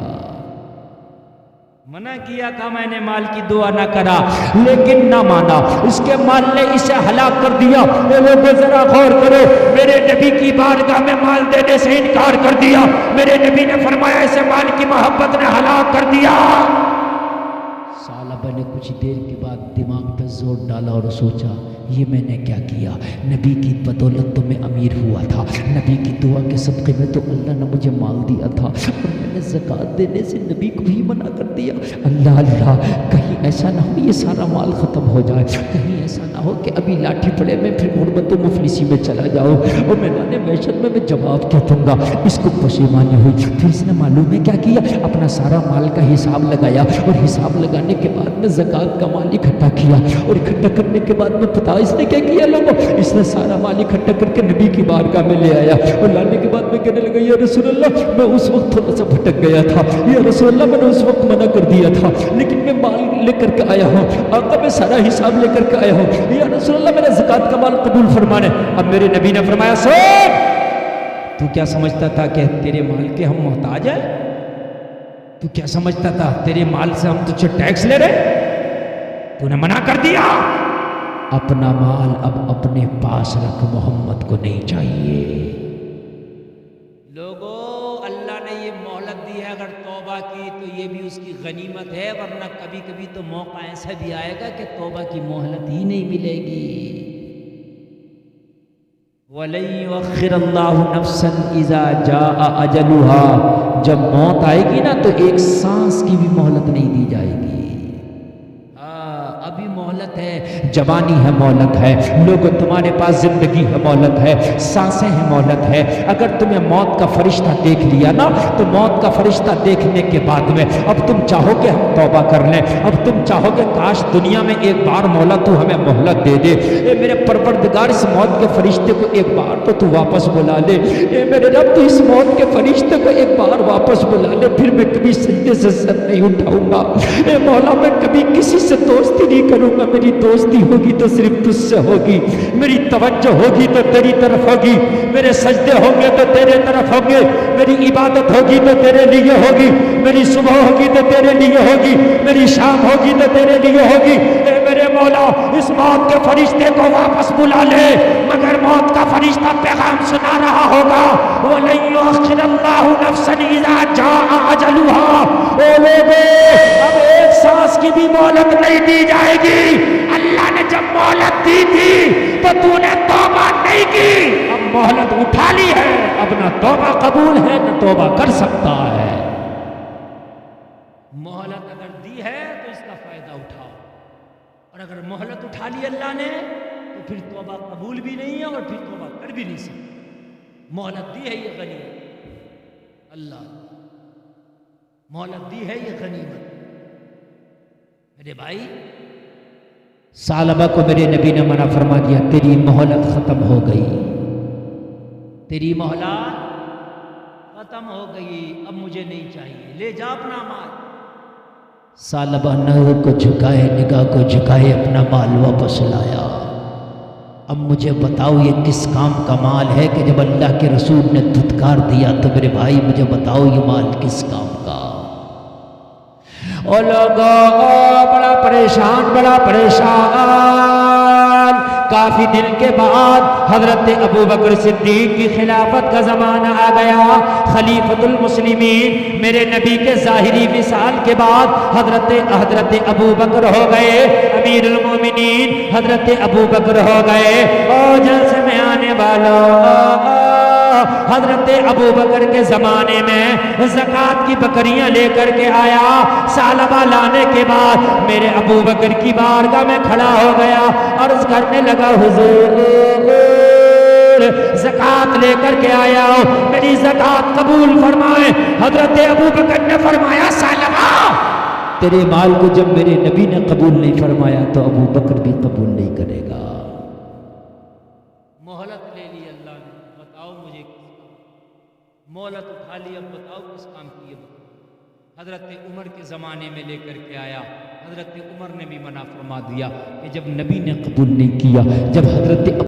منع کیا تھا میں نے مال کی دعا نہ کرا، لیکن نہ مانا، اس کے مال نے اسے ہلاک کر دیا. اے لوگوں ذرا غور کرو، میرے نبی کی بارگاہ میں مال دینے سے انکار کر دیا. میرے نبی نے فرمایا اسے مال کی محبت نے ہلاک کر دیا. صحابہ نے کچھ دیر کے بعد دماغ پہ زور ڈالا اور سوچا یہ میں نے کیا کیا؟ نبی کی بدولت تو میں امیر ہوا تھا، نبی کی دعا کے صدقے میں تو اللہ نے مجھے مال دیا تھا، اور میں نے زکوٰۃ دینے سے نبی کو ہی منع کر دیا. اللہ اللہ، کہیں ایسا نہ ہو یہ سارا مال ختم ہو جائے، کہیں ایسا نہ ہو کہ ابھی لاٹھی پڑے میں پھر غربت و مفلسی میں چلا جاؤں اور میدان محشر میں جواب کیا دوں گا. اس کو پشیمانی ہوئی. پھر اس نے معلوم ہے کیا کیا؟ اپنا سارا مال کا حساب لگایا، اور حساب لگانے کے بعد میں زکوٰۃ کا مال اکٹھا کیا، اور اکٹھا کرنے کے بعد میں پتا اس نے کیا کیا لوگوں؟ اس نے سارا مال اکٹھا کر کے نبی کی بارگاہ میں لے آیا، اور لانے کے بعد میں کہنے لگا یا رسول اللہ میں اس وقت تھوڑا سا بھٹک گیا تھا، یا رسول اللہ میں نے اس وقت منع کر دیا تھا، لیکن میں مال لے کر کے آیا ہوں، آقا میں سارا حساب لے کر کے آیا ہوں، یا رسول اللہ میرا زکوٰۃ کا مال قبول فرمانے. اب میرے نبی نے فرمایا سن، تو کیا سمجھتا تھا کہ تیرے مال کے ہم محتاج ہیں؟ تو کیا سمجھتا تھا تیرے مال سے ہم تجھے ٹیکس لے رہے؟ تو نے منع کر دیا. اپنا مال اب اپنے پاس رکھ، محمد کو نہیں چاہیے. لوگوں اللہ نے یہ مہلت دی ہے، اگر توبہ کی تو یہ بھی اس کی غنیمت ہے، ورنہ کبھی کبھی تو موقع ایسا بھی آئے گا کہ توبہ کی مہلت ہی نہیں ملے گی. وَلَن يُؤَخِّرَ اللَّهُ نَفْسًا إِذَا جَاءَ أَجَلُهَا، جب موت آئے گی نا تو ایک سانس کی بھی مہلت نہیں دی جائے گی. ابھی مہلت ہے، جوانی ہے مہلت ہے، لوگوں تمہارے پاس زندگی ہے مہلت ہے، سانسیں ہیں مہلت ہے. اگر تمہیں موت کا فرشتہ دیکھ لیا نا تو موت کا فرشتہ دیکھنے کے بعد میں اب تم چاہو کہ ہم توبہ کر لیں، اب تم چاہو کہ کاش دنیا میں ایک بار مولا تو ہمیں مہلت دے دے. اے میرے پروردگار اس موت کے فرشتے کو ایک بار تو واپس بلا لے. اے میرے رب تو اس موت کے فرشتے کو ایک بار واپس بلا لے، پھر میں کبھی سجدے سے سر نہیں اٹھاؤں گا. اے مولا میں کبھی کسی سے دوستی نہیں کروں گا، میری دوستی ہوگی تو صرف تجھ سے ہوگی، میری توجہ ہوگی تو تیری طرف ہوگی، میرے سجدے ہوں گے تو تیرے طرف ہوں گے، میری عبادت ہوگی تو تیرے لیے ہوگی، میری صبح ہوگی تو تیرے لیے ہوگی، میری شام ہوگی تو تیرے لیے ہوگی. اے میرے مولا اس موت کے فرشتے کو واپس بلا لے، مگر موت کا فرشتہ پیغام سنا رہا ہوگا وَلَن يُؤَخِّرَ اللَّهُ نَفْسًا إِذَا جَاءَ أَجَلُهَا. اے لوگوں اب ایک سانس کی بھی مہلت نہیں دی جائے گی. اللہ نے جب مہلت دی تھی تو تو نے توبہ نہیں کی، اب مہلت اٹھا لی ہے، اب نہ توبہ قبول ہے نہ توبہ کر سکتا ہے. مہلت اگر دی ہے تو اس کا فائدہ اٹھاؤ، اور اگر مہلت اٹھا لی اللہ نے تو پھر توبہ قبول بھی نہیں ہے اور پھر توبہ کر بھی نہیں سکتے. مہلت دی ہے یہ غنیمت، اللہ مہلت دی ہے یہ غنیمت. میرے بھائی صحابہ کو میرے نبی نے منع فرما دیا، تیری مہلت ختم ہو گئی، تیری مہلت ختم ہو گئی، اب مجھے نہیں چاہیے، لے جا اپنا مال. صحابہ نظر کو جھکائے، نگاہ کو جھکائے، اپنا مال واپس لایا. اب مجھے بتاؤ یہ کس کام کا مال ہے کہ جب اللہ کے رسول نے دھتکار دیا تو میرے بھائی مجھے بتاؤ یہ مال کس کام کا؟ او لوگوں بڑا پریشان. کافی دن کے بعد حضرت ابو بکر صدیق کی خلافت کا زمانہ آ گیا، خلیفۃ المسلمین. میرے نبی کے ظاہری وصال کے بعد حضرت ابو بکر ہو گئے، امیر المومنین حضرت ابو بکر ہو گئے. اور جیسے میں والوں حضرت ابو بکر کے زمانے میں زکوٰۃ کی بکریاں لے کر کے آیا. سالبہ لانے کے بعد میرے ابو بکر کی بارگاہ میں کھڑا ہو گیا، عرض کرنے لگا حضور زکوٰۃ لے کر کے آیا ہوں، میری زکوٰۃ قبول فرمائیں. حضرت ابو بکر نے فرمایا سالبہ تیرے مال کو جب میرے نبی نے قبول نہیں فرمایا تو ابو بکر بھی قبول نہیں کرے گا. مہلت لے لی اللہ نے، بتاؤ مجھے کس کام، مہلت اٹھا لی، اب بتاؤ کس کام کی ہے. حضرت عمر کے زمانے میں لے کر کے آیا، حضرت عمر نے بھی منع فرما دیا کہ جب نبی نے قبول نہیں کیا، جب حضرت